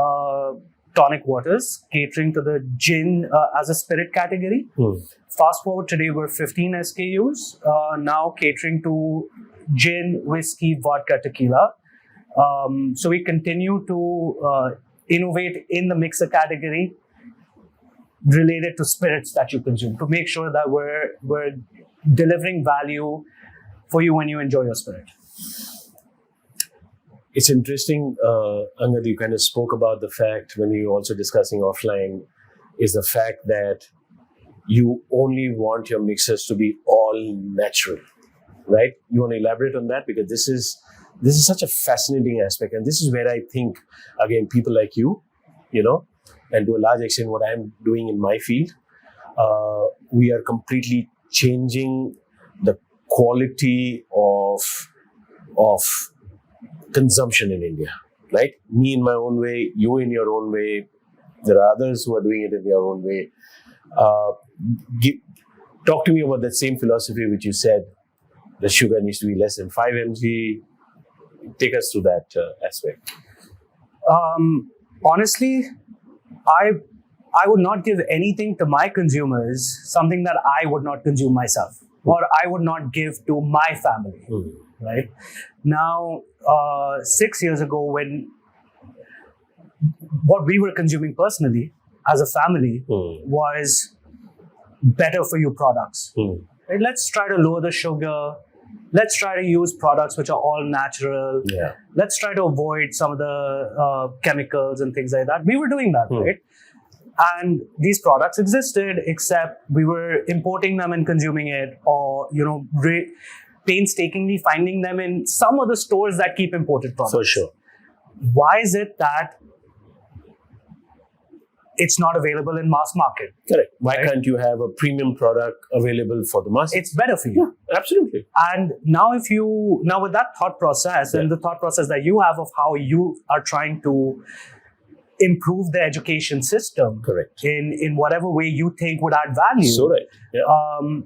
tonic waters, catering to the gin as a spirit category. Fast forward today, we're 15 SKUs, now catering to gin, whiskey, vodka, tequila. So we continue to innovate in the mixer category related to spirits that you consume, to make sure that we're delivering value for you when you enjoy your spirit. It's interesting, Angad, you kind of spoke about the fact when you were also discussing offline, is the fact that you only want your mixers to be all natural, right? You want to elaborate on that? Because this is such a fascinating aspect. And this is where I think, again, people like you, and to a large extent what I'm doing in my field, we are completely changing the quality of consumption in India, right? Me in my own way, you in your own way. There are others who are doing it in their own way. Talk to me about that same philosophy which you said, the sugar needs to be less than 5 mg. Take us through that aspect. Honestly, I would not give anything to my consumers, something that I would not consume myself, or I would not give to my family, right? Now, 6 years ago, when what we were consuming personally as a family was better for you products. Right? Let's try to lower the sugar. Let's try to use products which are all natural. Yeah. Let's try to avoid some of the chemicals and things like that. We were doing that, right? And these products existed, except we were importing them and consuming it, or, painstakingly finding them in some of the stores that keep imported products. For sure. Why is it that it's not available in mass market. Correct. Why Right. can't you have a premium product available for the masses? It's better for you. Absolutely. And now with that thought process and the thought process that you have of how you are trying to improve the education system Correct. in whatever way you think would add value, So right. Yeah.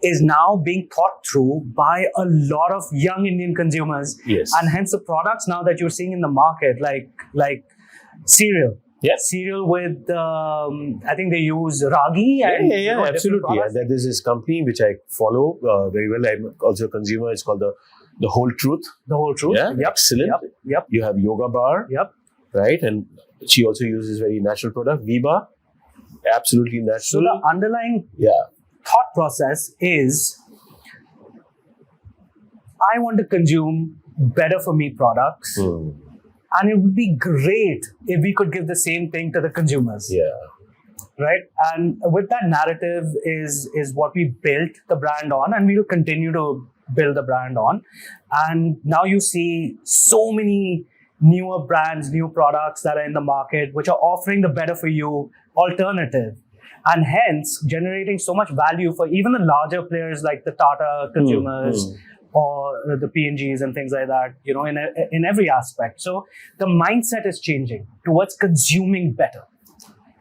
is now being thought through by a lot of young Indian consumers. Yes. And hence the products now that you're seeing in the market, like cereal. Yeah. Cereal with, I think they use ragi. And, Yeah, different absolutely. products. There's this company which I follow very well. I'm also a consumer. It's called the Whole Truth. The Whole Truth. Yeah, Yep. excellent. Yep. You have Yoga Bar, Yep. right? And she also uses very natural product. Viva, absolutely So natural. the underlying Yeah. thought process is, I want to consume better for me products. Hmm. And it would be great if we could give the same thing to the consumers. Yeah. Right. And with that narrative is what we built the brand on, and we'll continue to build the brand on. And now you see so many newer brands, new products that are in the market, which are offering the better for you alternative, and hence generating so much value for even the larger players like the Tata consumers or the P&Gs and things like that, in every aspect. So the mindset is changing towards consuming better.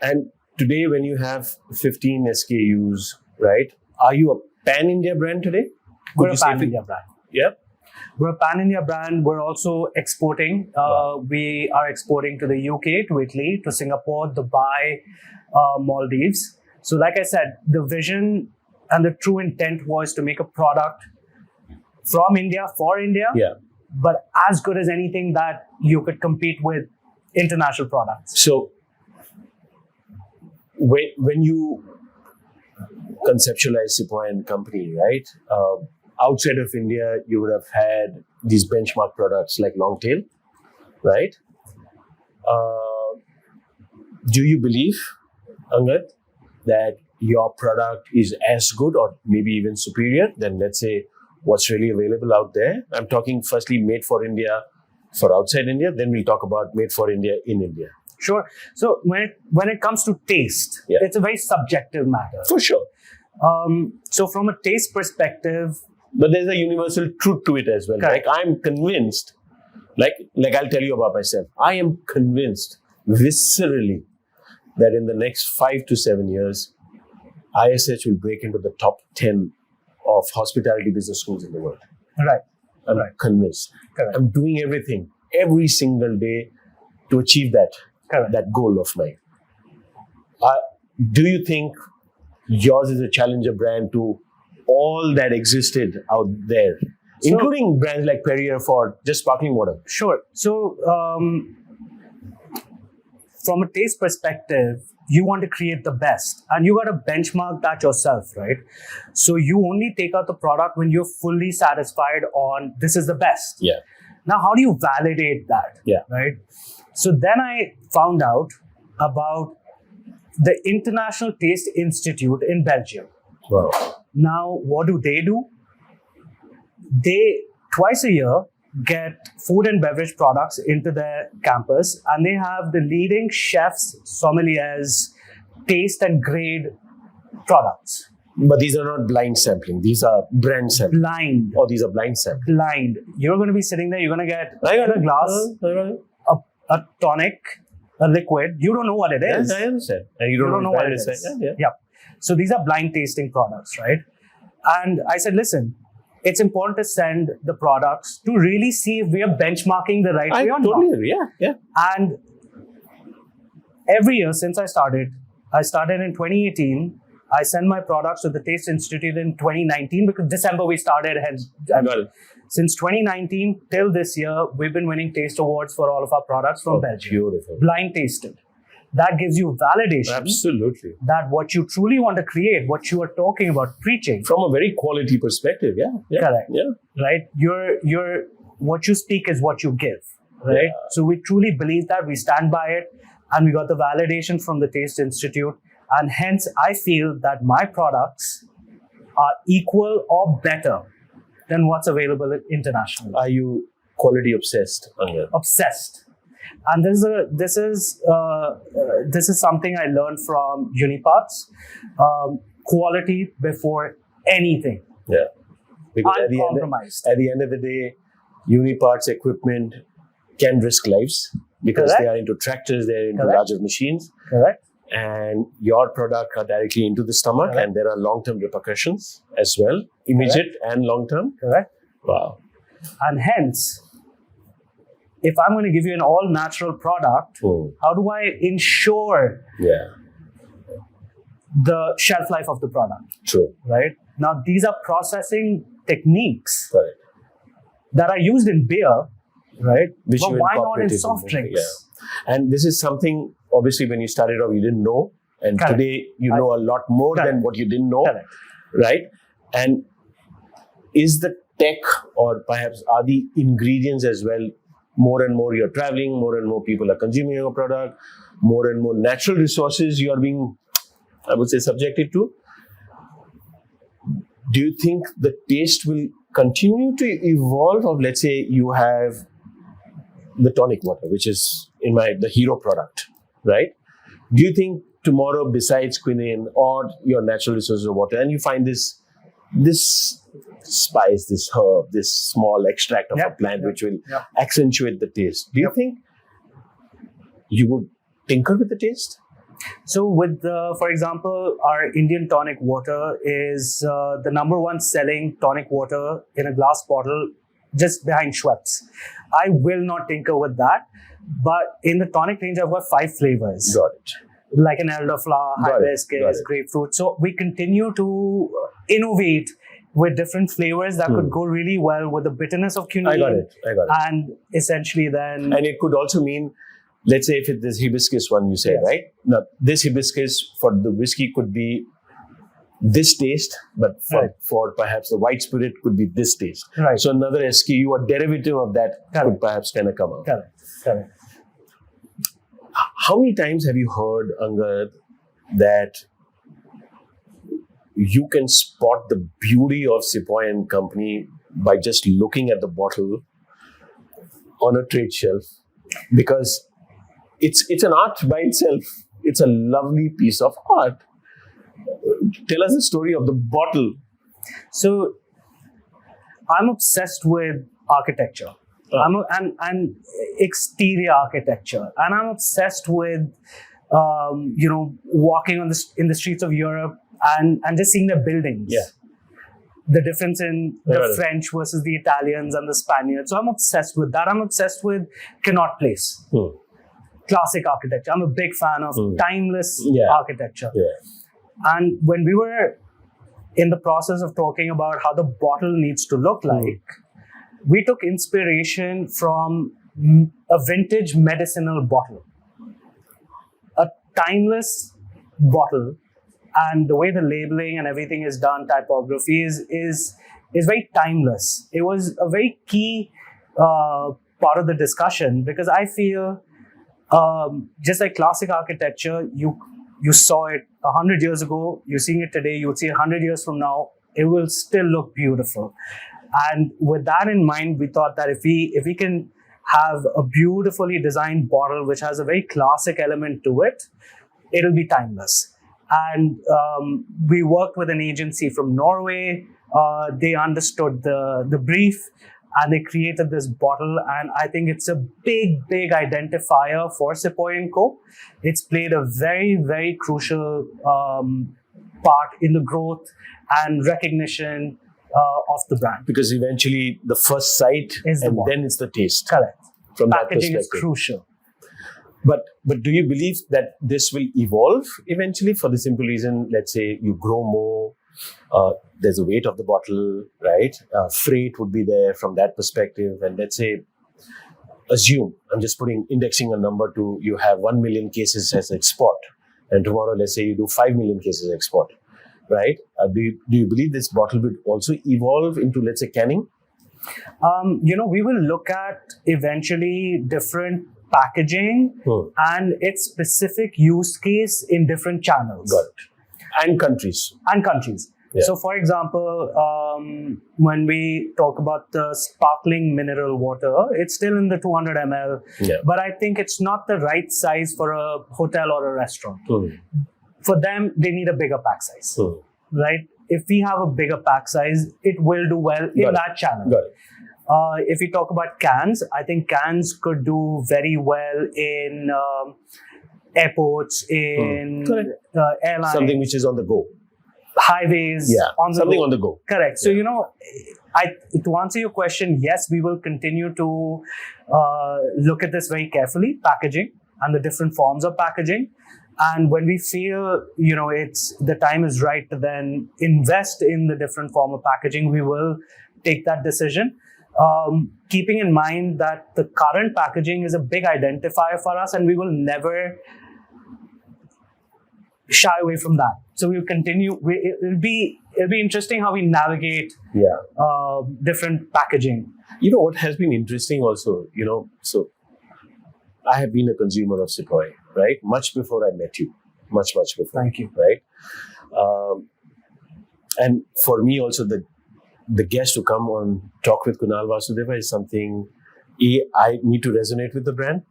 And today, when you have 15 SKUs, right? Are you a pan-India brand today? We're a pan-India brand. Yeah. We're a pan-India brand. We're also exporting. We are exporting to the UK, to Italy, to Singapore, Dubai, Maldives. So like I said, the vision and the true intent was to make a product from India, for India, Yeah. but as good as anything that you could compete with international products. So when you conceptualize Sepoy and Company, right? Outside of India, you would have had these benchmark products like Longtail, right? Do you believe, Angad, that your product is as good or maybe even superior than, let's say, what's really available out there? I'm talking firstly made for India, for outside India, then we'll talk about made for India in India. Sure. So when it comes to taste, Yeah. it's a very subjective matter. For sure. So from a taste perspective, But there's a universal truth to it as well. Correct. Like I'm convinced, like I'll tell you about myself. I am convinced viscerally that in the next 5 to 7 years, ISH will break into the top 10 of hospitality business schools in the world. right. I'm Right. convinced. Correct. I'm doing everything every single day to achieve Correct. that goal of mine. Do you think yours is a challenger brand to all that existed out there, So- including brands like Perrier for just sparkling water? Sure. So from a taste perspective, you want to create the best, and you got to benchmark that yourself, right? So you only take out the product when you're fully satisfied on this is the best. Yeah. Now, how do you validate that? Yeah. Right. So then I found out about the International Taste Institute in Belgium. Wow. Now, what do? They twice a year get food and beverage products into their campus, and they have the leading chefs, sommeliers, taste and grade products. But these are not blind sampling. These are brand sampling. Blind. Or these are blind sampling. Blind. You're going to be sitting there, you're going to get a glass, a tonic, a liquid. You don't know what it is. Yes, I understand. And you don't know what what it it is. Yeah. Yeah. So these are blind tasting products, right? And I said, listen, it's important to send the products to really see if we are benchmarking the right I way or totally not. agree. Yeah. And every year since I started in 2018. I send my products to the Taste Institute in 2019 because December we started. Hence, Got it. since 2019 till this year, we've been winning taste awards for all of our products from Belgium. Beautiful. Blind tasted. That gives you validation Absolutely. that what you truly want to create, what you are talking about, preaching, From a very quality perspective, yeah. Correct. Yeah. right? You're what you speak is what you give, right? Yeah. So we truly believe that, we stand by it, and we got the validation from the Taste Institute, and hence I feel that my products are equal or better than what's available internationally. Are you quality obsessed, Angad? Obsessed. And this is something I learned from Uniparts. Quality before anything. Yeah. Because Uncompromised. at the end of the day, Uniparts equipment can risk lives because Correct. they are into tractors, they're into Correct. larger machines. Correct. And your product are directly into the stomach, Correct. and there are long-term repercussions as well, immediate and long-term. Correct. Wow. And hence, if I'm going to give you an all-natural product, how do I ensure the shelf life of the product? True. Right? Now, these are processing techniques Correct. that are used in beer, right? Which but you why not in incorporated soft drinks? Yeah. And this is something, obviously, when you started off, you didn't know. And Correct. today, you know a lot more than what you didn't know. Correct. Right? And is the tech, or perhaps are the ingredients as well, more and more you're traveling, more and more people are consuming your product, more and more natural resources you are being, I would say, subjected to? Do you think the taste will continue to evolve? Or let's say you have the tonic water, which is the hero product, right? Do you think tomorrow, besides quinine or your natural resources of water, and you find this spice, this herb, this small extract of a plant which will accentuate the taste, do you think you would tinker with the taste? So with, for example, our Indian tonic water is the number one selling tonic water in a glass bottle just behind Schweppes. I will not tinker with that. But in the tonic range, I've got 5 flavors. Got it. Like an elderflower, hibiscus, grapefruit. So we continue to innovate with different flavors that could go really well with the bitterness of quinine. I got it. And essentially then... And it could also mean, let's say if it's this hibiscus one you said, right? Now, this hibiscus for the whiskey could be this taste, but for perhaps the white spirit could be this taste. Right. So another SKU or derivative of that could perhaps kind of come out. Correct. How many times have you heard, Angad, that you can spot the beauty of Sepoy and Company by just looking at the bottle on a trade shelf? Because it's an art by itself. It's a lovely piece of art. Tell us the story of the bottle. So, I'm obsessed with architecture. And exterior architecture, and I'm obsessed with walking in the streets of Europe and just seeing the buildings. The difference in the French versus the Italians and the Spaniards. So I'm obsessed with that. I'm obsessed with Connaught Place. Classic architecture. I'm a big fan of timeless architecture. And when we were in the process of talking about how the bottle needs to look like, we took inspiration from a vintage medicinal bottle. A timeless bottle, and the way the labeling and everything is done, typography is very timeless. It was a very key part of the discussion, because I feel just like classic architecture, you saw it 100 years ago, you're seeing it today, you would see it 100 years from now, it will still look beautiful. And with that in mind, we thought that if we can have a beautifully designed bottle which has a very classic element to it, it'll be timeless. And we worked with an agency from Norway. They understood the brief, and they created this bottle. And I think it's a big identifier for Sepoy and Co. It's played a very, very crucial part in the growth and recognition of the brand. Because eventually the first sight and then it's the taste. Correct. From Packaging that is crucial. But do you believe that this will evolve eventually, for the simple reason, let's say you grow more, there's a weight of the bottle, right? Freight would be there from that perspective. And let's say, assume, I'm just indexing a number to, you have 1 million cases as export. And tomorrow, let's say you do 5 million cases export, right? Do you believe this bottle will also evolve into, let's say, canning? We will look at eventually different packaging and its specific use case in different channels. Got it. And countries. Yeah. So, for example, when we talk about the sparkling mineral water, it's still in the 200 ml, but I think it's not the right size for a hotel or a restaurant. For them, they need a bigger pack size, right? If we have a bigger pack size, it will do well in that channel. Got it. If we talk about cans, I think cans could do very well in airports, in airlines. Something which is on the go. Highways, on the something go. on the go. Correct. So, to answer your question, yes, we will continue to look at this very carefully, packaging and the different forms of packaging. And when we feel, the time is right to then invest in the different form of packaging, we will take that decision. Keeping in mind that the current packaging is a big identifier for us, and we will never shy away from that. So we'll continue. It'll be interesting how we navigate different packaging. What has been interesting also, so I have been a consumer of Sepoy, right? Much before I met you. Much before. Thank you. Right? And for me also, the guest to come on Talk with Kunal Vasudeva is something I need to resonate with the brand,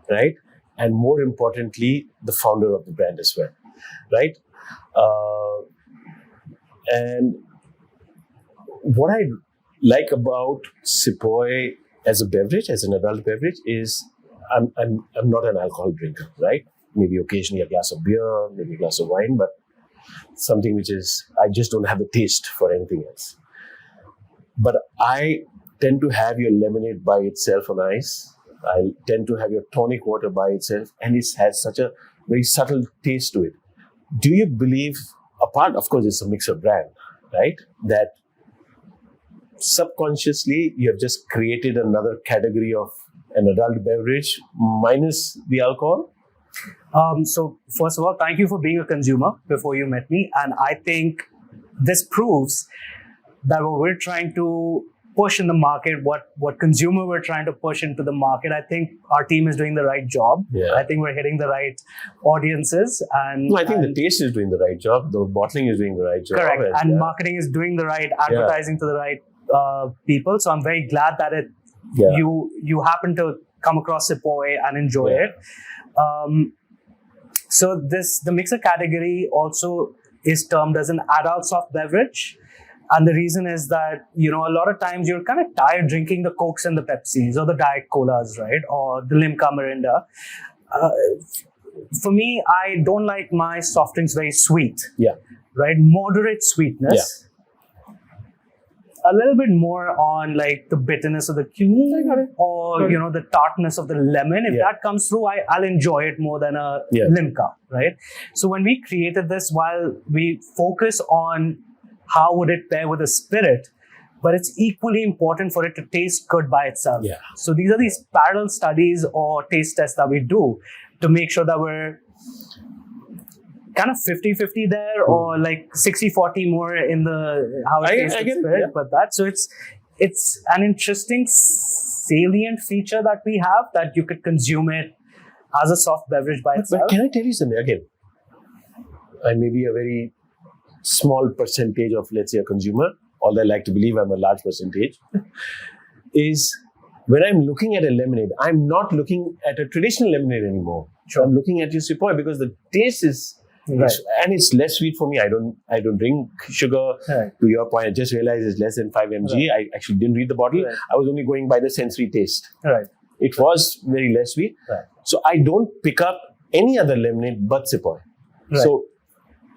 right? And more importantly, the founder of the brand as well, right? And what I like about Sepoy as a beverage, as an adult beverage, is I'm not an alcohol drinker, right? Maybe occasionally a glass of beer, maybe a glass of wine, but something which is, I just don't have the taste for anything else. But I tend to have your lemonade by itself on ice. I tend to have your tonic water by itself, and it has such a very subtle taste to it. Do you believe, apart, of course, it's a mixer brand, right? That subconsciously you have just created another category of an adult beverage minus the alcohol? So first of all, thank you for being a consumer before you met me. And I think this proves that what we're trying to push in the market, what consumer we're trying to push into the market, I think our team is doing the right job. Yeah. I think we're hitting the right audiences. And I think the taste is doing the right job. The bottling is doing the right job. Correct. And marketing is doing the right, advertising to the right people. So I'm very glad that you happen to come across Sepoy and enjoy it. So the mixer category also is termed as an adult soft beverage. And the reason is that, a lot of times you're kind of tired drinking the Cokes and the Pepsis or the Diet Colas, right? Or the Limca Mirinda. For me, I don't like my soft drinks very sweet. Yeah. Right? Moderate sweetness. A little bit more on like the bitterness of the quinoa or, the tartness of the lemon. If that comes through, I'll enjoy it more than a Limca, right? So when we created this, while we focus on how would it pair with a spirit, but it's equally important for it to taste good by itself. Yeah. So these are these parallel studies or taste tests that we do to make sure that we're kind of 50-50 there, or like 60-40 more in the how it tastes with spirit, but that. So it's an interesting salient feature that we have, that you could consume it as a soft beverage by itself. But can I tell you something again? I may be a very small percentage of, let's say, a consumer, although I like to believe I'm a large percentage, is when I'm looking at a lemonade, I'm not looking at a traditional lemonade anymore. Sure. I'm looking at your Sepoy because the taste is, and it's less sweet for me. I don't drink sugar. Right. To your point, I just realized it's less than 5 mg. Right. I actually didn't read the bottle. Right. I was only going by the sensory taste. Right. It was very less sweet. Right. So I don't pick up any other lemonade but Sepoy. Right. So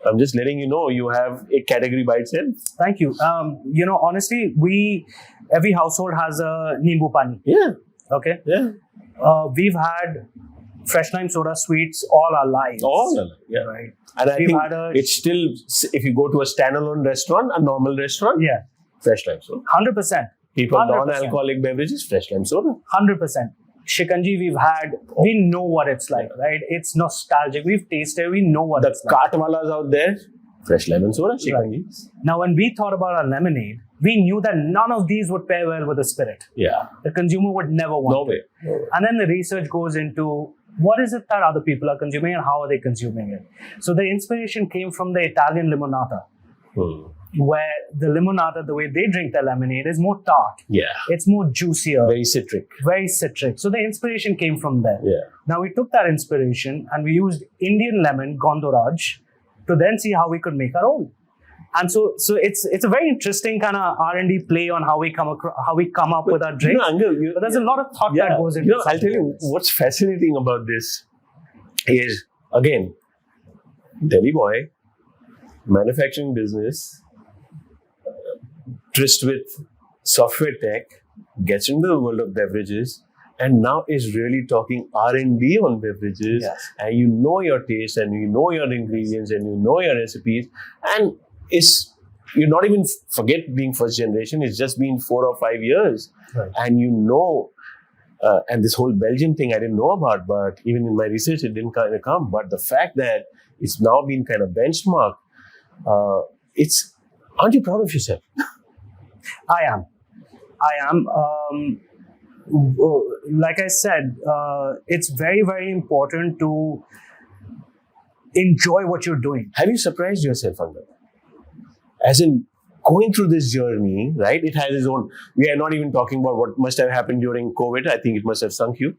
I'm just letting you know you have a category by itself. Thank you. Honestly, every household has a Nimbu Pani. Yeah. Okay. Yeah. We've had fresh lime soda sweets all our lives. All our lives. Yeah. Right. And I think it's still, if you go to a standalone restaurant, a normal restaurant, fresh lime soda. 100%. People, 100%. Non-alcoholic beverages, fresh lime soda. 100%. Shikanji we've had, we know what it's like, right? It's nostalgic. We've tasted, we know what it's like. The cartwalas out there, fresh lemon soda, Shikanji. Right. Now, when we thought about our lemonade, we knew that none of these would pair well with the spirit. Yeah. The consumer would never want it. No way. And then the research goes into what is it that other people are consuming and how are they consuming it. So the inspiration came from the Italian limonata. where the limonada, the way they drink their lemonade, is more tart. Yeah. It's more juicier. Very citric. Very citric. So the inspiration came from there. Yeah. Now we took that inspiration and we used Indian lemon, Gondoraj, to then see how we could make our own. And so it's a very interesting kind of R&D play on how we come up with our drinks. Angad, but there's a lot of thought that goes into it. I'll tell you what's fascinating about this is, again, Delhi boy, manufacturing business, tryst with software tech, gets into the world of beverages, and now is really talking R&D on beverages. Yes. And you know your taste, and you know your ingredients, and you know your recipes, and you're not even forget being first generation. It's just been 4 or 5 years, right. And you know, and this whole Belgian thing I didn't know about, but even in my research it didn't kind of come. But the fact that it's now been kind of benchmarked, aren't you proud of yourself? I am. Like I said, it's very, very important to enjoy what you're doing. Have you surprised yourself, Angad? As in, going through this journey, right? It has its own. We are not even talking about what must have happened during COVID. I think it must have sunk you,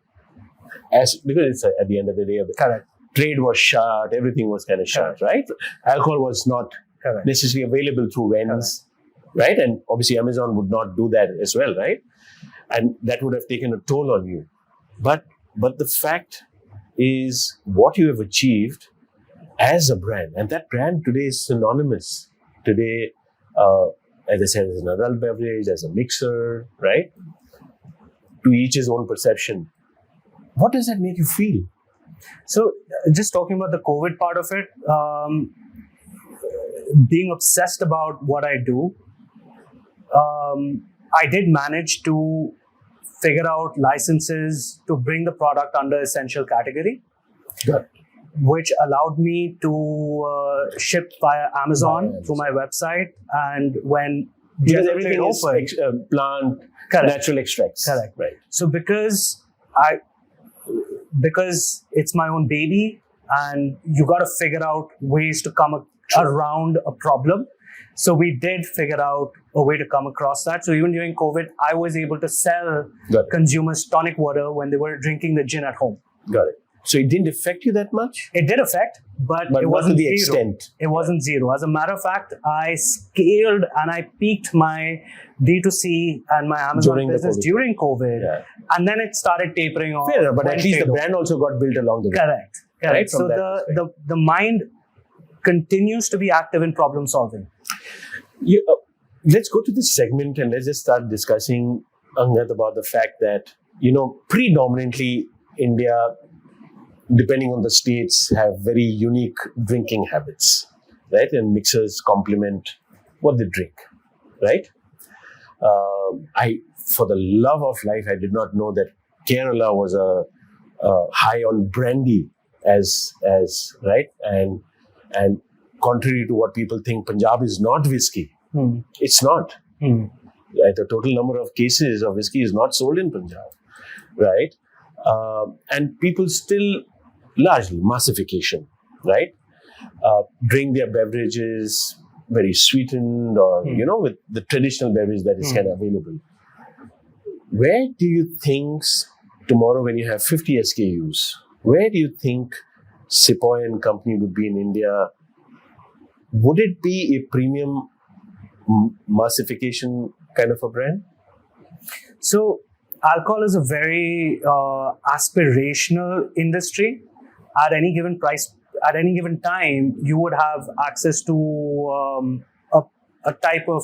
because it's at the end of the day. Correct. Trade was shut. Everything was kind of shut, right? Alcohol was not necessarily available through vends, right? And obviously, Amazon would not do that as well, right? And that would have taken a toll on you. But the fact is, what you have achieved as a brand, and that brand today is synonymous. Today, as I said, as an adult beverage, as a mixer, right? To each his own perception. What does that make you feel? So, just talking about the COVID part of it, being obsessed about what I do, I did manage to figure out licenses to bring the product under essential category. Good. Which allowed me to ship via Amazon through my website, and when because everything is plant, natural extracts. Correct. Right. So because it's my own baby, and you got to figure out ways to come around a problem. So we did figure out a way to come across that. So even during COVID, I was able to sell consumers tonic water when they were drinking the gin at home. Got it. So it didn't affect you that much? It did affect, but it to wasn't the zero. extent. It wasn't zero. As a matter of fact, I scaled and I peaked my D2C and my Amazon business during COVID. Yeah. And then it started tapering off. Fair, but at least the brand also got built along the way. Correct. Right? So the mind continues to be active in problem solving. Let's go to this segment and let's just start discussing, Angad, about the fact that, predominantly India, depending on the states, have very unique drinking habits, right? And mixers complement what they drink, right? For the love of life, I did not know that Kerala was a high on brandy as right, and contrary to what people think, Punjab is not whiskey. It's not. Right? The total number of cases of whiskey is not sold in Punjab, right? And people still, largely massification, right? Drink their beverages very sweetened or, with the traditional beverage that is kind of available. Where do you think tomorrow when you have 50 SKUs, where do you think Sepoy and Company would be in India? Would it be a premium massification kind of a brand? So alcohol is a very aspirational industry. At any given price, at any given time, you would have access to a type of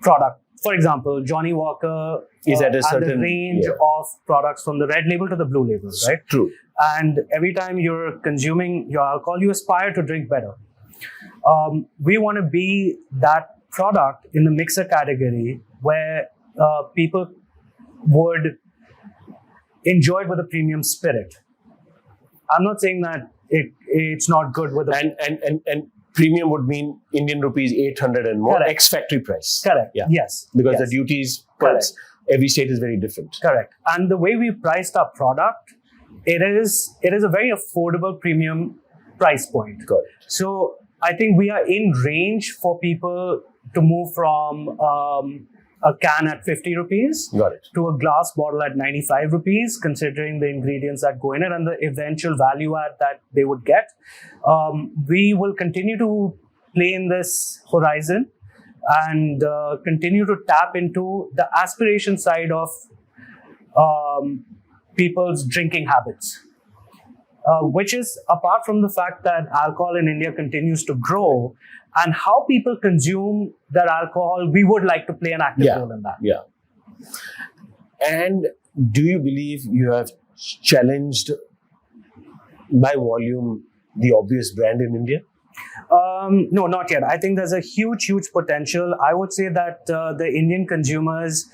product. For example, Johnny Walker is at a certain range of products from the red label to the blue label, right? True. And every time you're consuming your alcohol, you aspire to drink better. We want to be that product in the mixer category where people would enjoy it with a premium spirit. I'm not saying that it's not good with and premium would mean Indian rupees 800 and more. Correct. Ex-factory price. Correct. Yeah. Yes. Because the duties per every state is very different. Correct. And the way we priced our product, it is a very affordable premium price point. Got it. So I think we are in range for people to move from a can at 50 rupees Got it. to a glass bottle at 95 rupees, considering the ingredients that go in it and the eventual value add that they would get. We will continue to play in this horizon and continue to tap into the aspiration side of people's drinking habits. Which is apart from the fact that alcohol in India continues to grow and how people consume their alcohol, we would like to play an active role in that. Yeah. And do you believe you have challenged by volume the obvious brand in India? No, not yet. I think there's a huge potential. I would say that the Indian consumers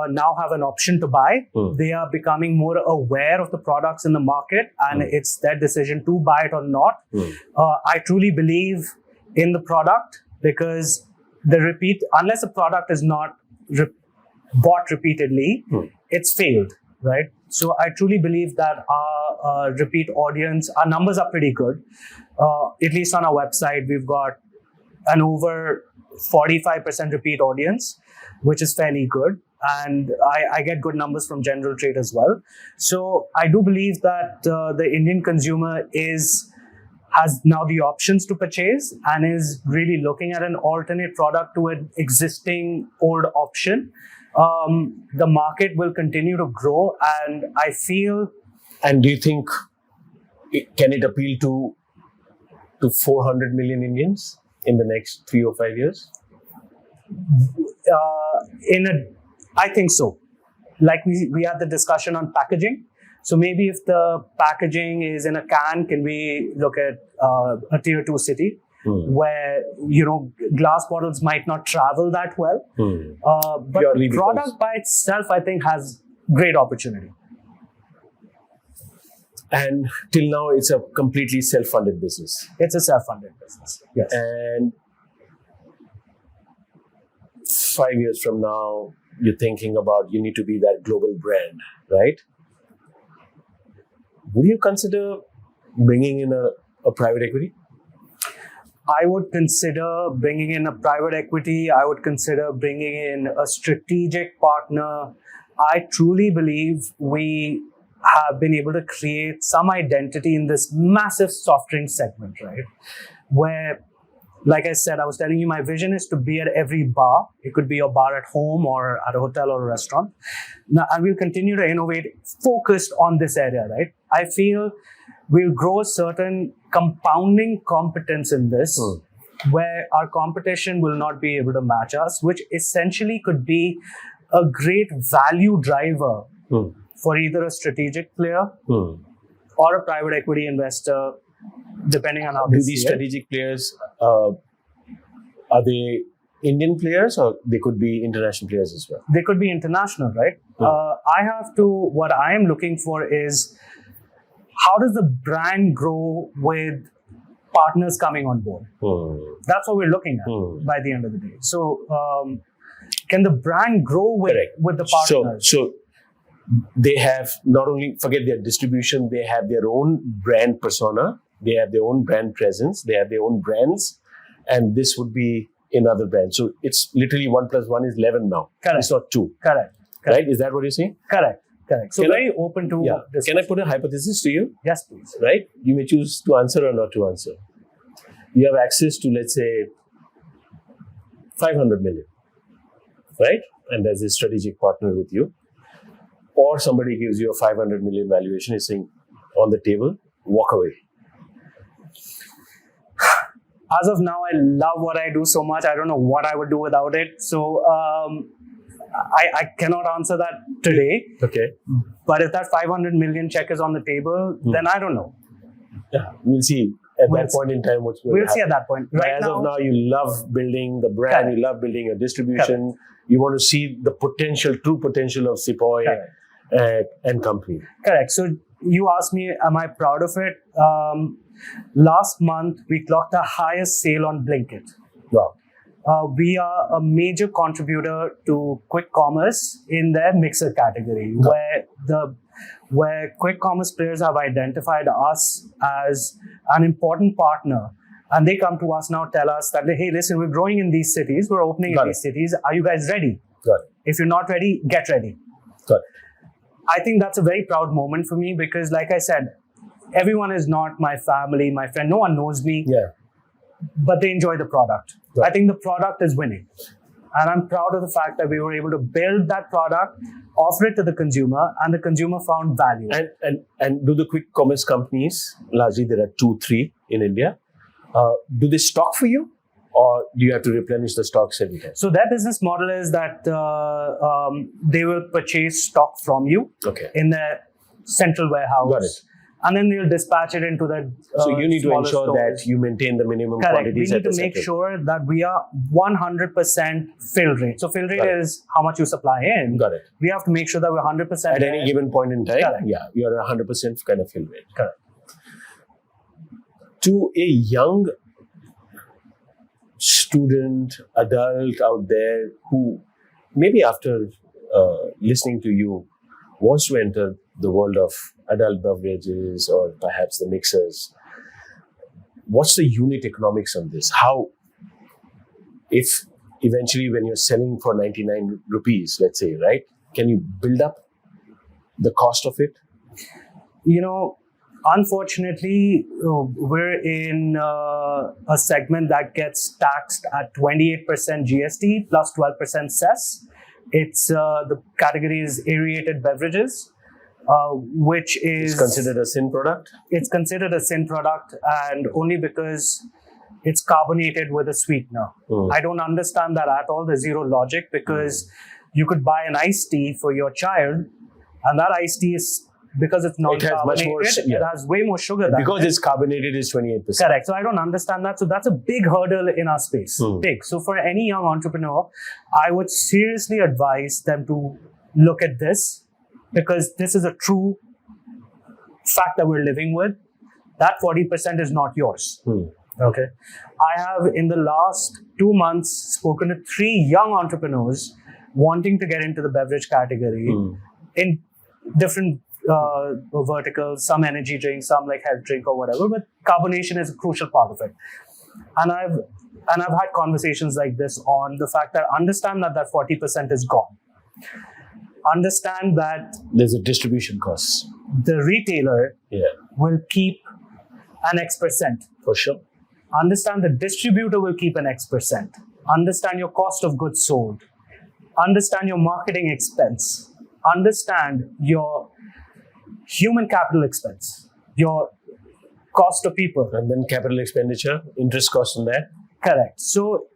now have an option to buy. They are becoming more aware of the products in the market and it's their decision to buy it or not. I truly believe in the product because unless a product is not bought repeatedly, it's failed, right? So I truly believe that our repeat audience, our numbers are pretty good. At least on our website, we've got an over 45% repeat audience, which is fairly good. And I get good numbers from general trade as well. So I do believe that the Indian consumer has now the options to purchase and is really looking at an alternate product to an existing old option. The market will continue to grow, and I feel. And do you think can it appeal to 400 million Indians in the next 3 or 5 years? I think so. Like we had the discussion on packaging. So maybe if the packaging is in a can, can we look at a tier 2 city where, glass bottles might not travel that well. But the product by itself, I think, has great opportunity. And till now, it's a completely self-funded business. It's a self-funded business. Yes. And 5 years from now, you're thinking about you need to be that global brand, right? Would you consider bringing in a private equity? I would consider bringing in a private equity. I would consider bringing in a strategic partner. I truly believe we have been able to create some identity in this massive soft drink segment, right? Where, like I said, I was telling you, my vision is to be at every bar. It could be a bar at home or at a hotel or a restaurant. Now, and we'll continue to innovate focused on this area, right? I feel we'll grow a certain compounding competence in this where our competition will not be able to match us, which essentially could be a great value driver for either a strategic player or a private equity investor, depending on how they see it. Do these strategic players, are they Indian players or they could be international players as well? They could be international, right? What I am looking for is how does the brand grow with partners coming on board? That's what we're looking at by the end of the day. So can the brand grow with the partners? So they have not only, forget their distribution, they have their own brand persona, they have their own brand presence, they have their own brands, and this would be another brand. So it's literally 1 + 1 is 11 now. Correct. It's not 2. Correct. Right? Is that what you're saying? Correct. So very open to this. Can I put a hypothesis to you? Yes, please. Right? You may choose to answer or not to answer. You have access to, let's say, 500 million, right? And there's a strategic partner with you. Or somebody gives you a 500 million valuation, is saying, on the table, walk away. As of now, I love what I do so much. I don't know what I would do without it. So I cannot answer that today. Okay. But if that 500 million check is on the table, then I don't know. Yeah, we'll see at that point in time what's going to happen. We'll see at that point. As of now, you love building the brand, you love building a distribution. You want to see the true potential of Sepoy and company. Correct. So you asked me, am I proud of it? Last month, we clocked the highest sale on Blinkit. Wow. We are a major contributor to quick commerce in their mixer category, where quick commerce players have identified us as an important partner And they come to us now, tell us that, hey, listen, we're growing in these cities, we're opening in these cities. Are you guys ready? Got it. If you're not ready, get ready. Got it. I think that's a very proud moment for me because, like I said, everyone is not my family, my friend. No one knows me, but they enjoy the product. Right. I think the product is winning. And I'm proud of the fact that we were able to build that product, offer it to the consumer, and the consumer found value. And do the quick commerce companies, largely there are 2-3 in India, do they stock for you? Or do you have to replenish the stocks every time? So their business model is that they will purchase stock from you in their central warehouse. Got it. And then they'll dispatch it into the so you need to ensure stores. that you maintain the minimum Correct. quantities. We need to make sure that we are 100% fill rate. So fill rate is how much you supply in. Got it. We have to make sure that we're 100% at any given point in time. Correct. Yeah, you're 100% kind of fill rate. Correct. To a young student, adult out there who maybe after listening to you wants to enter the world of adult beverages or perhaps the mixers, what's the unit economics on this? How, if eventually when you're selling for 99 rupees, let's say, right, can you build up the cost of it? You know, unfortunately, we're in a segment that gets taxed at 28% GST plus 12% cess. It's the category is aerated beverages, which is It's considered a sin product? It's considered a sin product, and only because it's carbonated with a sweetener. I don't understand that at all. There's zero logic because you could buy an iced tea for your child, and that iced tea is, because it's non-carbonated, it has way more sugar than because it's carbonated, is 28%. Correct. So I don't understand that. So that's a big hurdle in our space. Big. So for any young entrepreneur, I would seriously advise them to look at this, because this is a true fact that we're living with. That 40% is not yours. Okay. I have in the last 2 months spoken to 3 young entrepreneurs wanting to get into the beverage category in different verticals, some energy drinks, some like health drink or whatever, but carbonation is a crucial part of it. And I've had conversations like this on the fact that understand that 40% is gone. Understand that there's a distribution cost. The retailer will keep an X%. For sure. Understand the distributor will keep an X%. Understand your cost of goods sold. Understand your marketing expense. Understand your human capital expense, your cost of people. And then capital expenditure, interest cost on that. Correct. So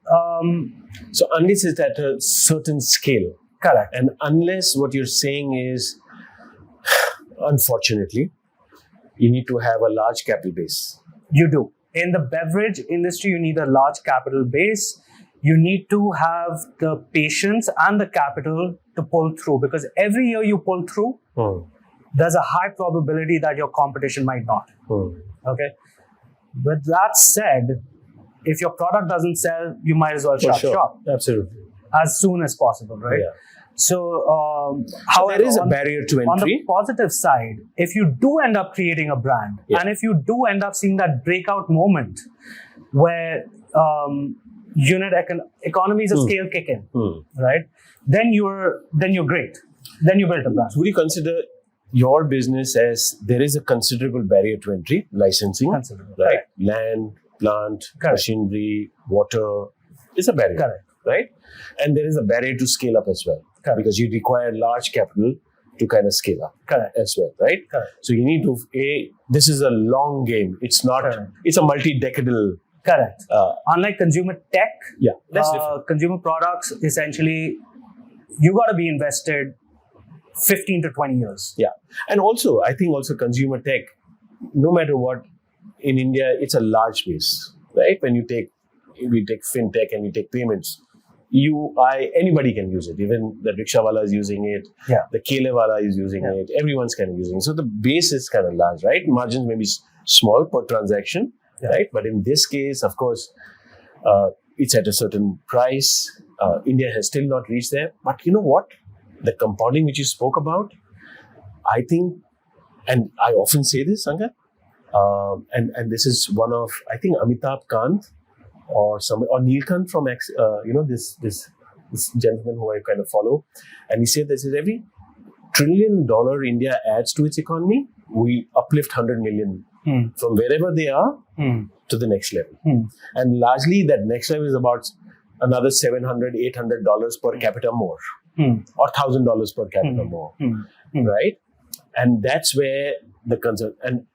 unless it's at a certain scale. Correct. And unless what you're saying is, unfortunately, you need to have a large capital base. You do. In the beverage industry, you need a large capital base. You need to have the patience and the capital to pull through, because every year you pull through, there's a high probability that your competition might not. Okay. With that said, if your product doesn't sell, you might as well shut shop. Absolutely. As soon as possible, right? Yeah. So, so there is a barrier to entry. On the positive side, if you do end up creating a brand, and if you do end up seeing that breakout moment where unit economies of scale kick in, right? Then you're great. Then you build a brand. So would you consider your business as there is a considerable barrier to entry, licensing, considerable, right? Correct. Land, plant, Correct. machinery, water is a barrier, Correct. right? And there is a barrier to scale up as well, Correct. because you require large capital to kind of scale up, Correct. as well, right? Correct. So you need to, this is a long game. It's not, Correct. it's a multi-decadal. Correct. Unlike consumer tech, that's different. Consumer products, essentially, you got to be invested 15 to 20 years. Yeah. And also, I think also consumer tech, no matter what, in India, it's a large base, right? When we take fintech and we take payments, anybody can use it. Even the rickshawala is using it. Yeah. The kelewala is using it. Everyone's kind of using it. So the base is kind of large, right? Margins may be small per transaction, right? But in this case, of course, it's at a certain price. India has still not reached there. But you know what? The compounding which you spoke about, I think, and I often say this, Angad, And this is one of, I think, Amitabh Kant or Neil Kant from this gentleman who I kind of follow, and he said this is every $1 trillion India adds to its economy, we uplift 100 million from wherever they are to the next level. And largely that next level is about another $700, $800 per capita more, or $1,000 per capita more, right? And that's where the concern. And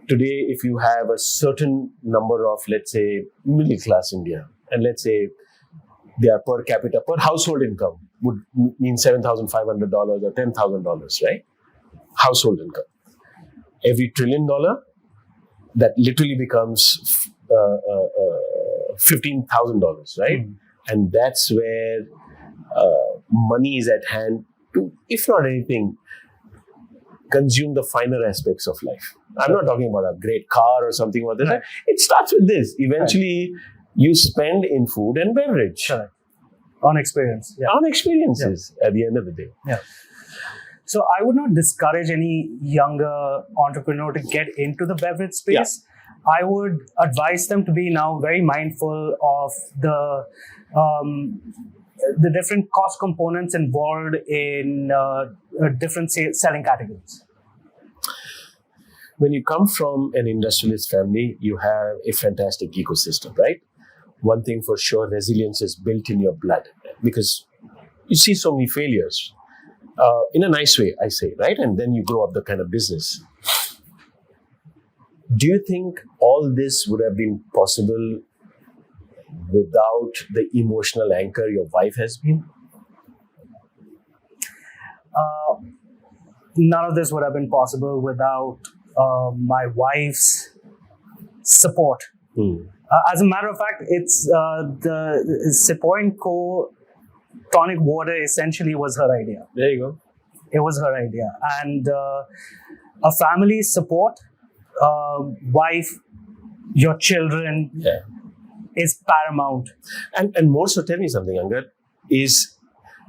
today, if you have a certain number of, let's say, middle class India, and let's say their per capita, per household income would mean $7,500 or $10,000, right? Household income. Every $1 trillion, that literally becomes $15,000, right? And that's where money is at hand to, if not anything, consume the finer aspects of life. I'm not talking about a great car or something like that. Right. It starts with this. Eventually, you spend in food and beverage. Correct. On experience. Yeah. On experiences at the end of the day. Yeah. So I would not discourage any younger entrepreneur to get into the beverage space. Yeah. I would advise them to be now very mindful of the different cost components involved in different selling categories. When you come from an industrialist family, you have a fantastic ecosystem, right? One thing for sure, resilience is built in your blood because you see so many failures. In a nice way, I say, right? And then you grow up the kind of business. Do you think all this would have been possible without the emotional anchor your wife has been? None of this would have been possible without my wife's support. As a matter of fact, it's the Sepoy and Co. tonic water essentially was her idea. There you go. It was her idea. And a family support, wife, your children is paramount. And more so, tell me something, Angad, is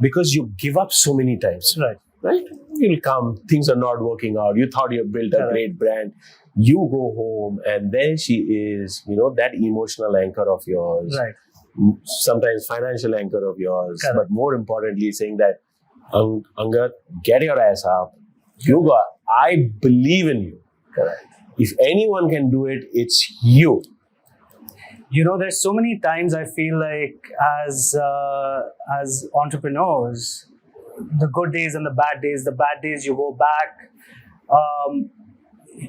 because you give up so many times. Right? You'll come, things are not working out. You thought you built a great brand. You go home and there she is, that emotional anchor of yours. Right. Sometimes financial anchor of yours. Correct. But more importantly, saying that, Angad, get your ass up. You got, I believe in you. Correct. If anyone can do it, it's you. There's so many times I feel like as entrepreneurs, the good days and the bad days you go back,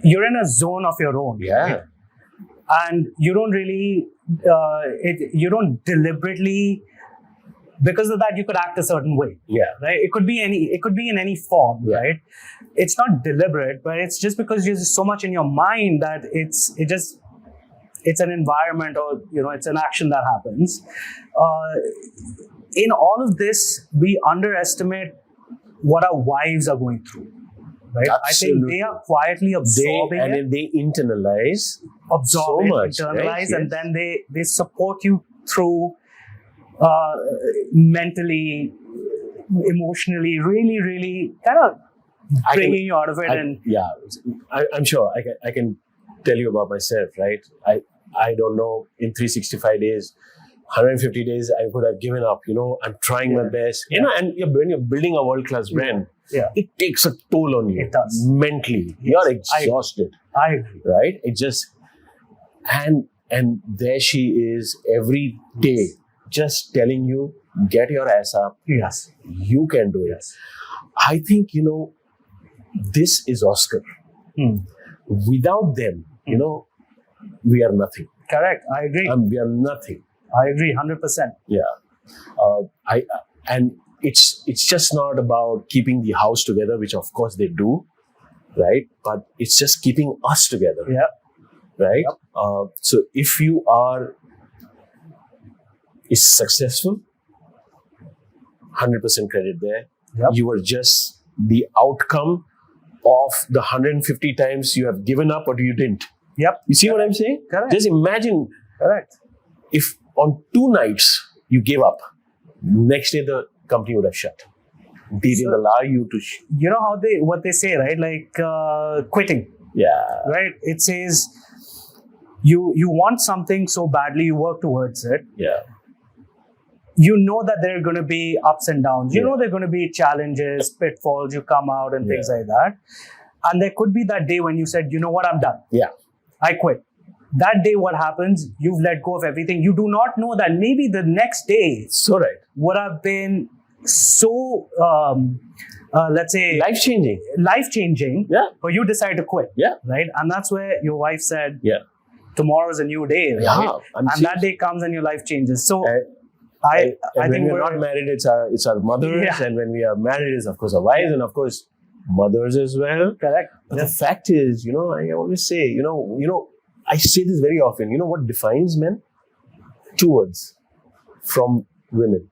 you're in a zone of your own. Yeah. Right? And you don't really, you don't deliberately, because of that, you could act a certain way. Yeah. Right? It could be in any form, right? It's not deliberate, but it's just because you're just so much in your mind that it's an environment or, it's an action that happens. In all of this, we underestimate what our wives are going through. Right? Absolutely. I think they are quietly absorbing it. And they internalize absorb so much, internalize, right? And then they support you through mentally, emotionally, really, really kind of bringing you out of it. I'm sure I can tell you about myself, right? I don't know, in 365 days, 150 days, I could have given up. I'm trying my best. And when you're building a world-class brand, it takes a toll on you. It does. Mentally. You're exhausted. I agree. Right? It just, and there she is every day, just telling you, get your ass up. Yes. You can do it. Yes. I think, this is Oscar. Without them, we are nothing. Correct. I agree. We are nothing. I agree, 100%. Yeah. And it's just not about keeping the house together, which of course they do, right? But it's just keeping us together. Yeah. Right? Yep. So if you is successful, 100% credit there. Yep. You are just the outcome of the 150 times you have given up or you didn't. Yep. You see what I'm saying? Correct. Just imagine. Correct. If on 2 nights you gave up, next day the company would have shut. They didn't allow you to. You know what they say, right? Like quitting. Yeah. right? It says you want something so badly, you work towards it. Yeah. You know that there are going to be ups and downs. You Yeah. know there are going to be challenges, pitfalls. You come out and things Yeah. like that. And there could be that day when you said, you know what, I'm done. Yeah. I quit. That day, what happens? You've let go of everything. You do not know that maybe the next day So right. would have been so, let's say, Life-changing. life-changing. Yeah. But you decide to quit. Yeah. Right? And that's where your wife said, Yeah. tomorrow is a new day. Right? Yeah. And that day comes and your life changes. So And I when think we're not married, it's our mothers, Yeah. and when we are married, it's of course our wives, and of course mothers as well. correct. But the fact is, I always say, I say this very often. You know what defines men? 2 words from women.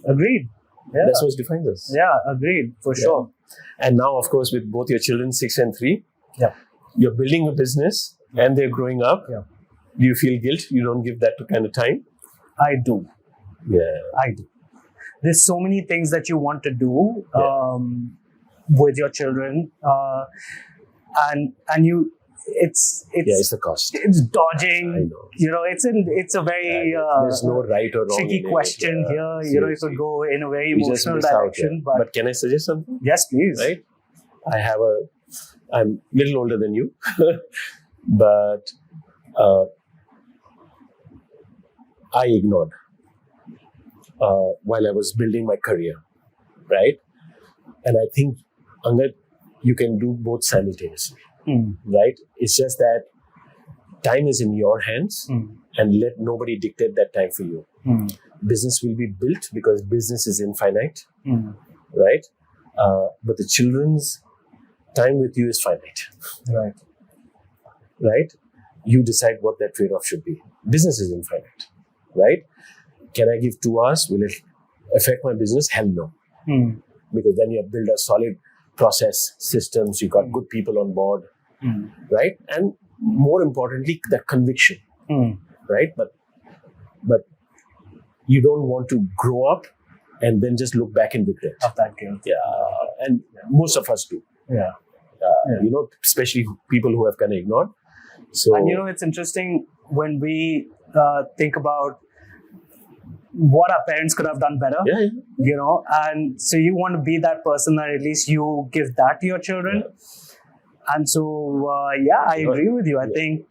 Agreed. Yeah. That's what defines us. Yeah, agreed. For sure. And now, of course, with both your children, 6 and 3, Yeah. you're building a business, and they're growing up. Yeah. Do you feel guilt? You don't give that kind of time? I do. Yeah. I do. There's so many things that you want to do with your children, and you, it's It's the cost. it's dodging. I know. It's a very There's no right or wrong. tricky in it. question Yeah, here. It seriously. could go in a very We just emotional miss out, direction. yeah. But can I suggest something? Yes, please. Right? I'm a little older than you, but I ignored while I was building my career, right? And I think, Angad, you can do both simultaneously, right? It's just that time is in your hands, and let nobody dictate that time for you. Business will be built because business is infinite, right? But the children's time with you is finite, Right. right? You decide what that trade-off should be. Business is infinite, right? Can I give 2 hours? Will it affect my business? Hell no. Because then you have built a solid process, systems, you got good people on board, right? And more importantly, that conviction, right? But you don't want to grow up and then just look back and regret. Of that guilt. Yeah, and most of us do. Yeah. Especially people who have kind of ignored. So, And it's interesting when we think about what our parents could have done better. yeah. And so you want to be that person that at least you give that to your children. And so, I agree with you. I think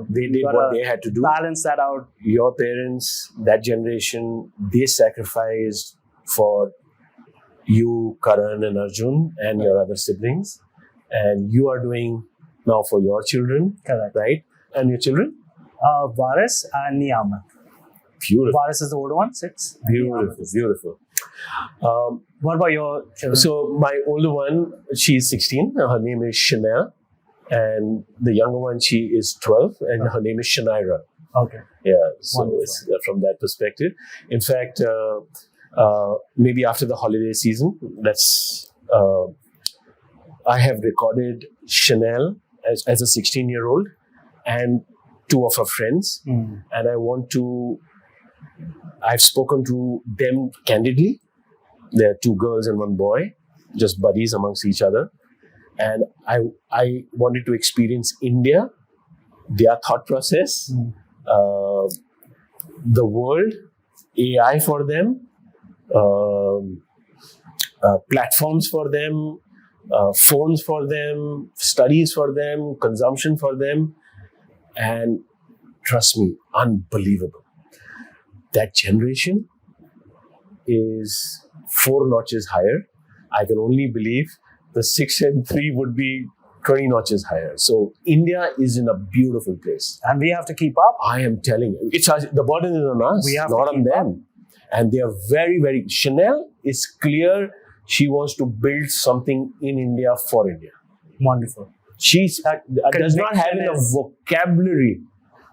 They did what they had to do. balance that out. Your parents, that generation, they sacrificed for you, Karan and Arjun, and your other siblings. And you are doing now for your children, Correct. right? And your children? Varis and Niyamat. Beautiful. Varis is the older one, 6. and Beautiful, Niyamat is- beautiful. What about your children? So my older one, she's 16. Her name is Chanel. And the younger one, she is 12. And her name is Shanaira. Okay. Yeah, so Wonderful. it's from that perspective. In fact, maybe after the holiday season, I have recorded Chanel as a 16-year-old and 2 of her friends. And I've spoken to them candidly. There are 2 girls and 1 boy, just buddies amongst each other. And I wanted to experience India, their thought process, the world, AI for them, platforms for them, phones for them, studies for them, consumption for them. And trust me, unbelievable. That generation is 4 notches higher. I can only believe the 6 and 3 would be 20 notches higher. So India is in a beautiful place. And we have to keep up. I am telling you, the burden is on us, We have not to on keep them. And they are very, very. Chanel is clear. She wants to build something in India for India. Wonderful. She does not have conviction enough is- vocabulary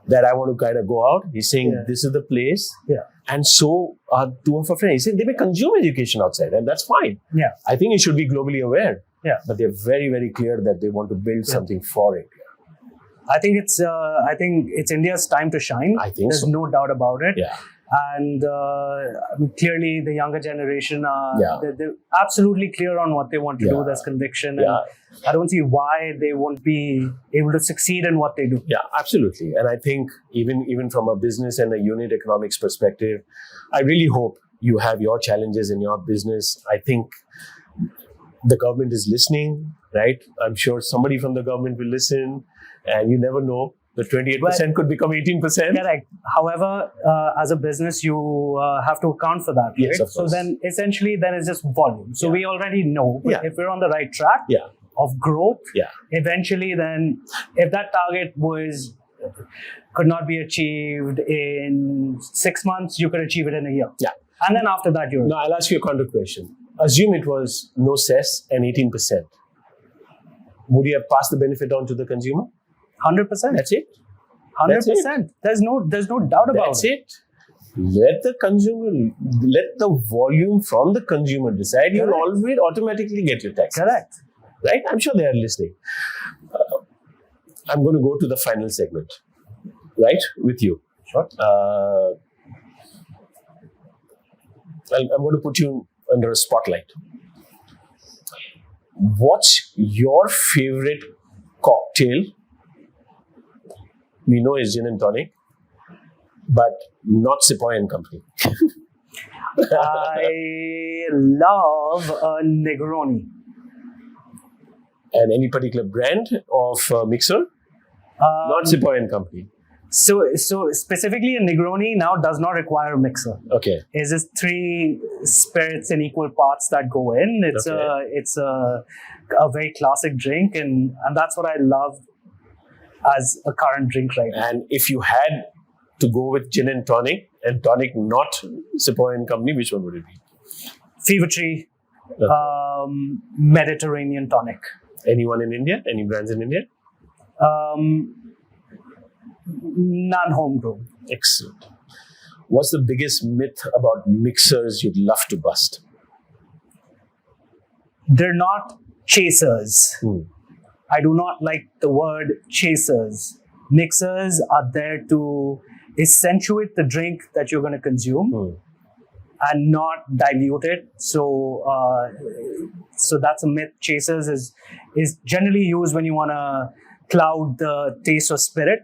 that I want to kind of go out. He's saying this is the place. Yeah. And so are 2 of her friends. He said they may consume education outside, and that's fine. Yeah. I think it should be globally aware. Yeah. But they're very, very clear that they want to build something for India. I think it's India's time to shine. I think There's so. no doubt about it. Yeah. And clearly, the younger generation Yeah. they're absolutely clear on what they want to do. Yeah. There's conviction, Yeah. and I don't see why they won't be able to succeed in what they do. Yeah, absolutely. And I think even from a business and a unit economics perspective, I really hope you have your challenges in your business. I think the government is listening, right? I'm sure somebody from the government will listen, and you never know. The 28% could become 18%. Correct. However, as a business, you have to account for that. Yes, right? of course. So then essentially then it's just volume. So Yeah. we already know Yeah. if we're on the right track Yeah. of growth, Yeah. eventually then if that target could not be achieved in 6 months, you could achieve it in a year. Yeah. And then after that, you're Now, I'll ask you a counter question. Assume it was no cess and 18%. Would you have passed the benefit on to the consumer? 100%. That's it. 100%. There's no doubt about That's it. Let the volume from the consumer decide. You'll Correct. always automatically get your taxes. Correct. Right? I'm sure they are listening. I'm going to go to the final segment, right, with you. Sure. I'm going to put you under a spotlight. What's your favorite cocktail? We know it's gin and tonic, but not Sepoy and Company. I love a Negroni. And any particular brand of mixer? Not Sepoy and Company. So specifically, a Negroni now does not require a mixer. Okay. It's just 3 spirits in equal parts that go in. It's a very classic drink, and that's what I love as a current drink right now. And if you had to go with gin and tonic not Sepoy and Company, which one would it be? Fever Tree, Okay. Mediterranean tonic. Anyone in India? Any brands in India? Non-homegrown. Excellent. What's the biggest myth about mixers you'd love to bust? They're not chasers. Hmm. I do not like the word chasers. Mixers are there to accentuate the drink that you're going to consume Hmm. and not dilute it. So that's a myth. Chasers is generally used when you want to cloud the taste or spirit.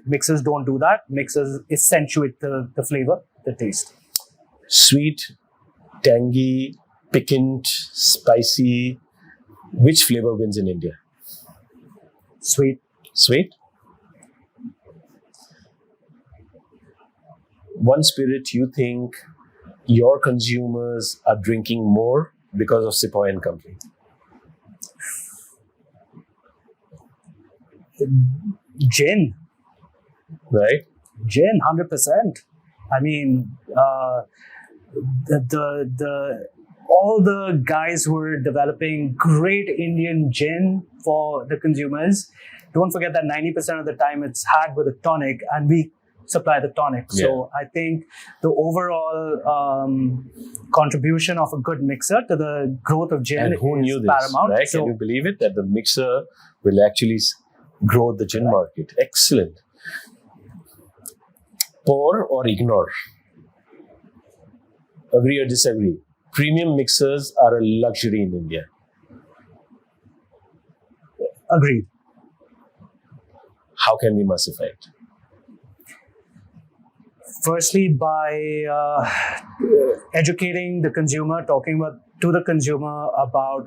Mixers don't do that. Mixers accentuate the flavor, the taste. Sweet, tangy, piquant, spicy. Which flavor wins in India? Sweet. Sweet? One spirit you think your consumers are drinking more because of Sepoy and Company? Gin. Right? Gin, 100%. I mean, all the guys who are developing great Indian gin for the consumers, don't forget that 90% of the time it's had with a tonic, and we supply the tonic. Yeah. So I think the overall contribution of a good mixer to the growth of gin And who is knew this? paramount. Right? So, Can you believe it? That the mixer will actually grow the gin market. Excellent. Pour or ignore? Agree or disagree? Premium mixers are a luxury in India. agreed. How can we massify it? Firstly, by educating the consumer, talking to the consumer about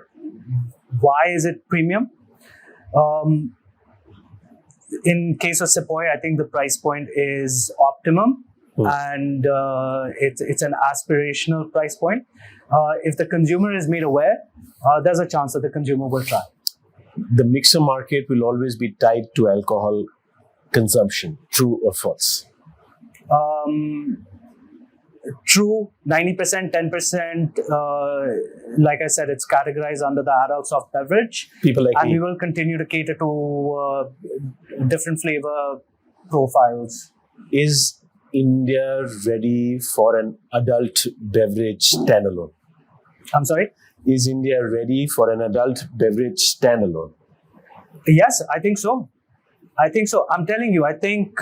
why is it premium. In case of Sepoy, I think the price point is optimum, and it's an aspirational price point. If the consumer is made aware, there's a chance that the consumer will try. The mixer market will always be tied to alcohol consumption. True or false? True, 90%, 10%. Like I said, it's categorized under the adult soft beverage. People like And me. we will continue to cater to different flavor profiles. Is India ready for an adult beverage standalone? I'm sorry? Is India ready for an adult beverage standalone? Yes, I think so. I think so. I'm telling you, I think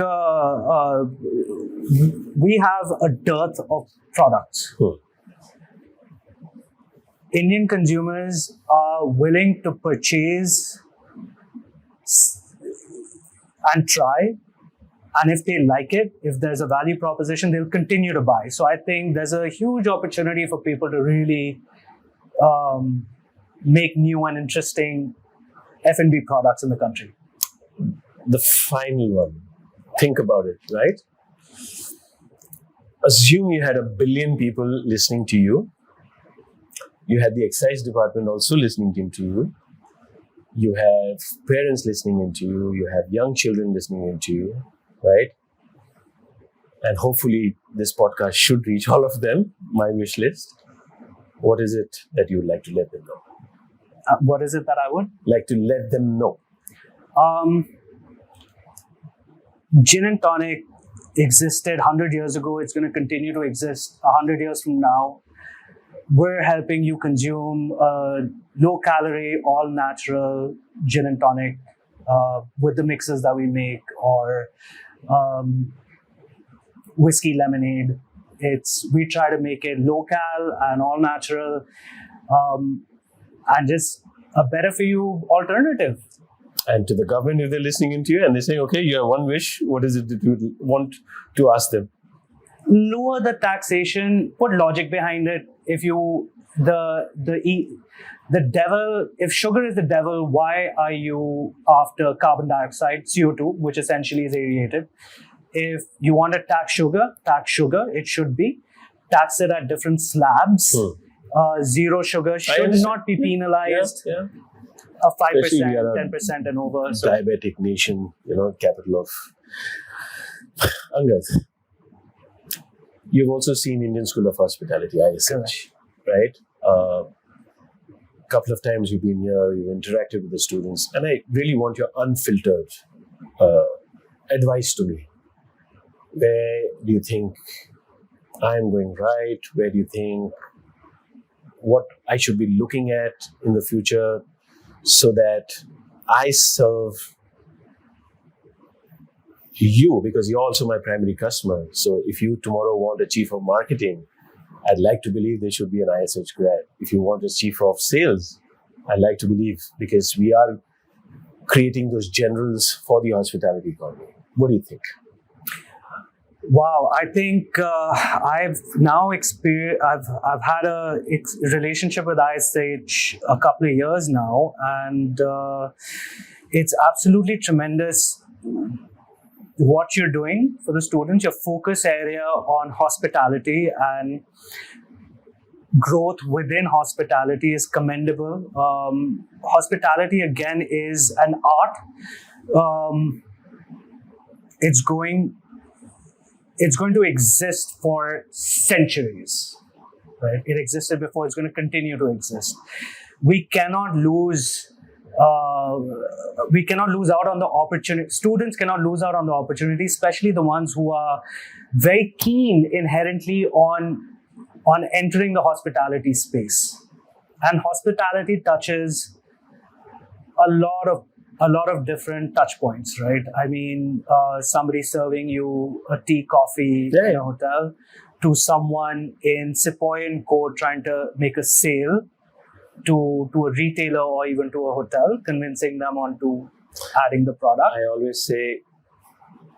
we have a dearth of products. Indian consumers are willing to purchase and try. And if they like it, if there's a value proposition, they'll continue to buy. So I think there's a huge opportunity for people to really make new and interesting F&B products in the country. The final one. Think about it, right? Assume you had 1 billion people listening to you. You had the excise department also listening to you. You have parents listening into you. You have young children listening into you, right? And hopefully this podcast should reach all of them, my wish list. What is it that you would like to let them know? What is it that I would like to let them know? Gin and tonic existed 100 years ago. It's going to continue to exist 100 years from now. We're helping you consume low-calorie, all-natural gin and tonic with the mixes that we make, or whiskey lemonade. We try to make it local and all-natural, and just a better-for-you alternative. And to the government, if they're listening into you and they're saying, okay, you have one wish, what is it that you want to ask them? Lower the taxation, put logic behind it. If sugar is the devil, why are you after carbon dioxide, CO2, which essentially is aerated? If you want to tax sugar. It should be tax it at different slabs. Zero sugar should not be penalized. Yeah. 5%, 10% and over. So. Diabetic nation, capital of Angad. You've also seen Indian School of Hospitality, ISH, right? Couple of times you've been here, you've interacted with the students, and I really want your unfiltered advice to me. Where do you think I'm going right? Where do you think what I should be looking at in the future so that I serve you, because you're also my primary customer. So if you tomorrow want a chief of marketing, I'd like to believe they should be an ISH grad. If you want a chief of sales, I'd like to believe, because we are creating those generals for the hospitality economy. What do you think? Wow, I think I've now experienced. I've had a relationship with ISH a couple of years now, and it's absolutely tremendous what you're doing for the students. Your focus area on hospitality and growth within hospitality is commendable. Hospitality again is an art. It's going to exist for centuries, right? It existed before. It's going to continue to exist. We cannot lose out on the opportunity. Students cannot lose out on the opportunity, especially the ones who are very keen inherently on entering the hospitality space. And hospitality touches a lot of different touch points, right? I mean, somebody serving you a tea, coffee in a hotel, to someone in Sepoy and Co trying to make a sale to a retailer or even to a hotel, convincing them onto adding the product. I always say,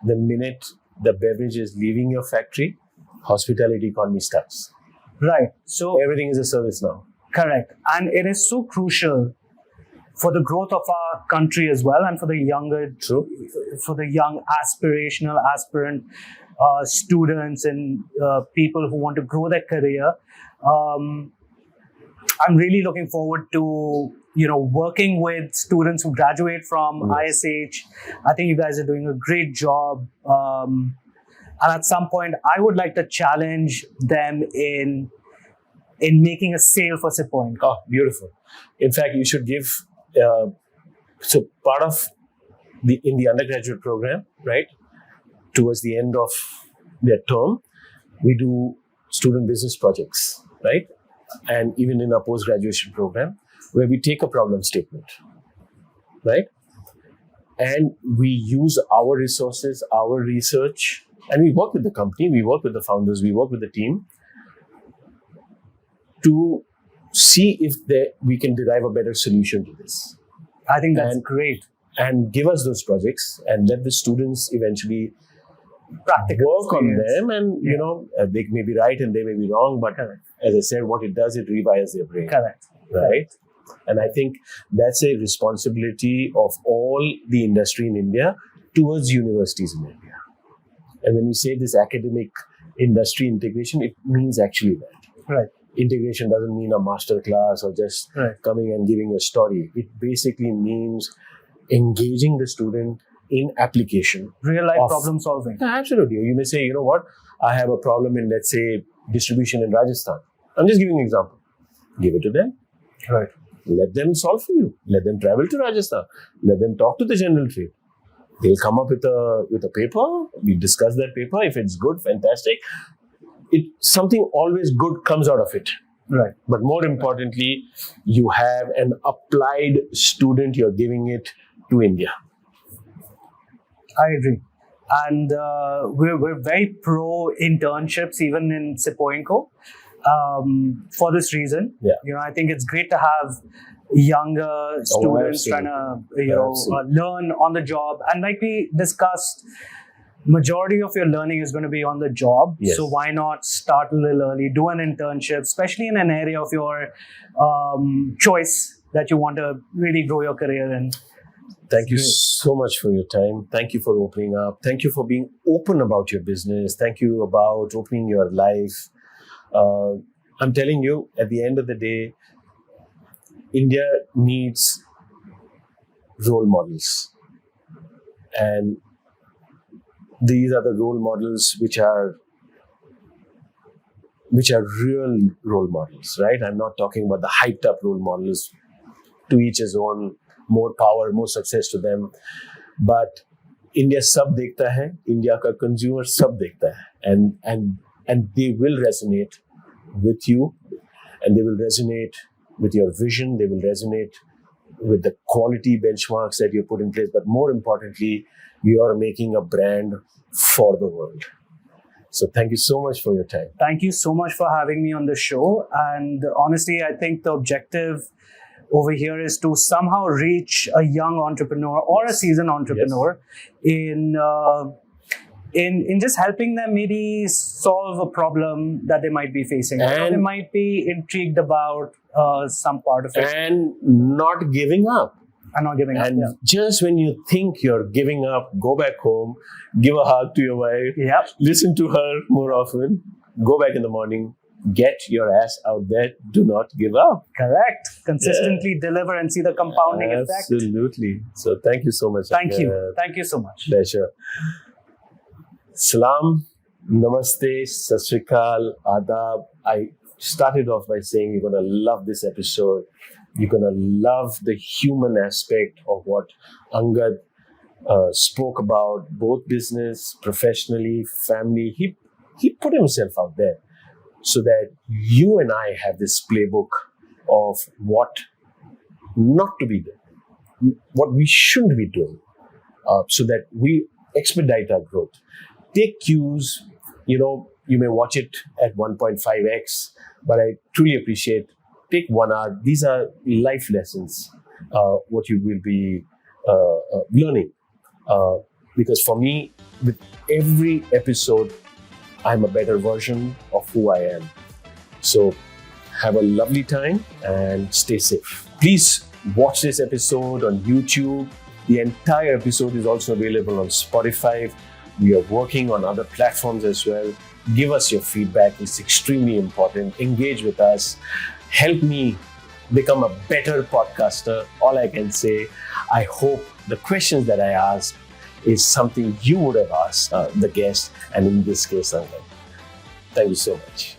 the minute the beverage is leaving your factory, hospitality economy starts. Right. So everything is a service now. Correct. And it is so crucial for the growth of our country as well, and for the for the young aspirant students and people who want to grow their career. I'm really looking forward to working with students who graduate from ISH. I think you guys are doing a great job, and at some point, I would like to challenge them in making a sale for Sepoy. Oh, beautiful! In fact, you should give. So part of in the undergraduate program, right, towards the end of their term, we do student business projects, right? And even in our post-graduation program, where we take a problem statement, right? And we use our resources, our research, and we work with the company, we work with the founders, we work with the team to see if we can derive a better solution to this. I think that's great. And give us those projects and let the students eventually Practical work experience. on them. And, they may be right and they may be wrong, but Correct. as I said, what it does, it rewires their brain. Correct. Right? And I think that's a responsibility of all the industry in India towards universities in India. And when we say this academic industry integration, it means actually that. Right. Integration doesn't mean a master class or just coming and giving a story. It basically means engaging the student in application. Real life problem solving. Yeah, absolutely. You may say, you know what, I have a problem in, let's say, distribution in Rajasthan. I'm just giving an example. Give it to them. Right. Let them solve for you. Let them travel to Rajasthan. Let them talk to the general trade. They'll come up with a paper. We discuss that paper. If it's good, fantastic. Something always good comes out of it. Right. But more importantly, you have an applied student. You're giving it to India. I agree. And we're very pro internships, even in Sepoy and Co. For this reason. Yeah. I think it's great to have younger students trying to learn on the job. And like we discussed, majority of your learning is going to be on the job. Yes. So why not start a little early, do an internship, especially in an area of your choice that you want to really grow your career in. Thank you so much for your time. Thank you for opening up. Thank you for being open about your business. Thank you about opening your life. I'm telling you, at the end of the day, India needs role models. And these are the role models which are real role models, right? I'm not talking about the hyped up role models, to each his own, more power, more success to them. But India sab dekhta hai, India ka consumer sab dekhta hai. And they will resonate with you, and they will resonate with your vision, they will resonate with the quality benchmarks that you put in place. But more importantly, you are making a brand for the world. So thank you so much for your time. Thank you so much for having me on the show. And honestly, I think the objective over here is to somehow reach a young entrepreneur or a seasoned entrepreneur in just helping them maybe solve a problem that they might be facing. Or they might be intrigued about some part of it. And not giving up. And not giving up. And just when you think you're giving up, go back home, give a hug to your wife, listen to her more often, go back in the morning, get your ass out there, do not give up. Correct. Consistently deliver and see the compounding effect. Absolutely. So thank you so much. Thank you. Thank you so much. Pleasure. Salam, namaste, sat sri akal, adab. I started off by saying you're going to love this episode. You're going to love the human aspect of what Angad spoke about, both business, professionally, family. He put himself out there so that you and I have this playbook of what not to be doing, what we shouldn't be doing, so that we expedite our growth. Take cues, you may watch it at 1.5x, but I truly appreciate, take 1 hour. These are life lessons, what you will be learning. Because for me, with every episode, I'm a better version of who I am. So have a lovely time and stay safe. Please watch this episode on YouTube. The entire episode is also available on Spotify. We are working on other platforms as well. Give us your feedback. It's extremely important. Engage with us. Help me become a better podcaster. All I can say, I hope the questions that I ask is something you would have asked the guest, and in this case, Angad. Thank you so much.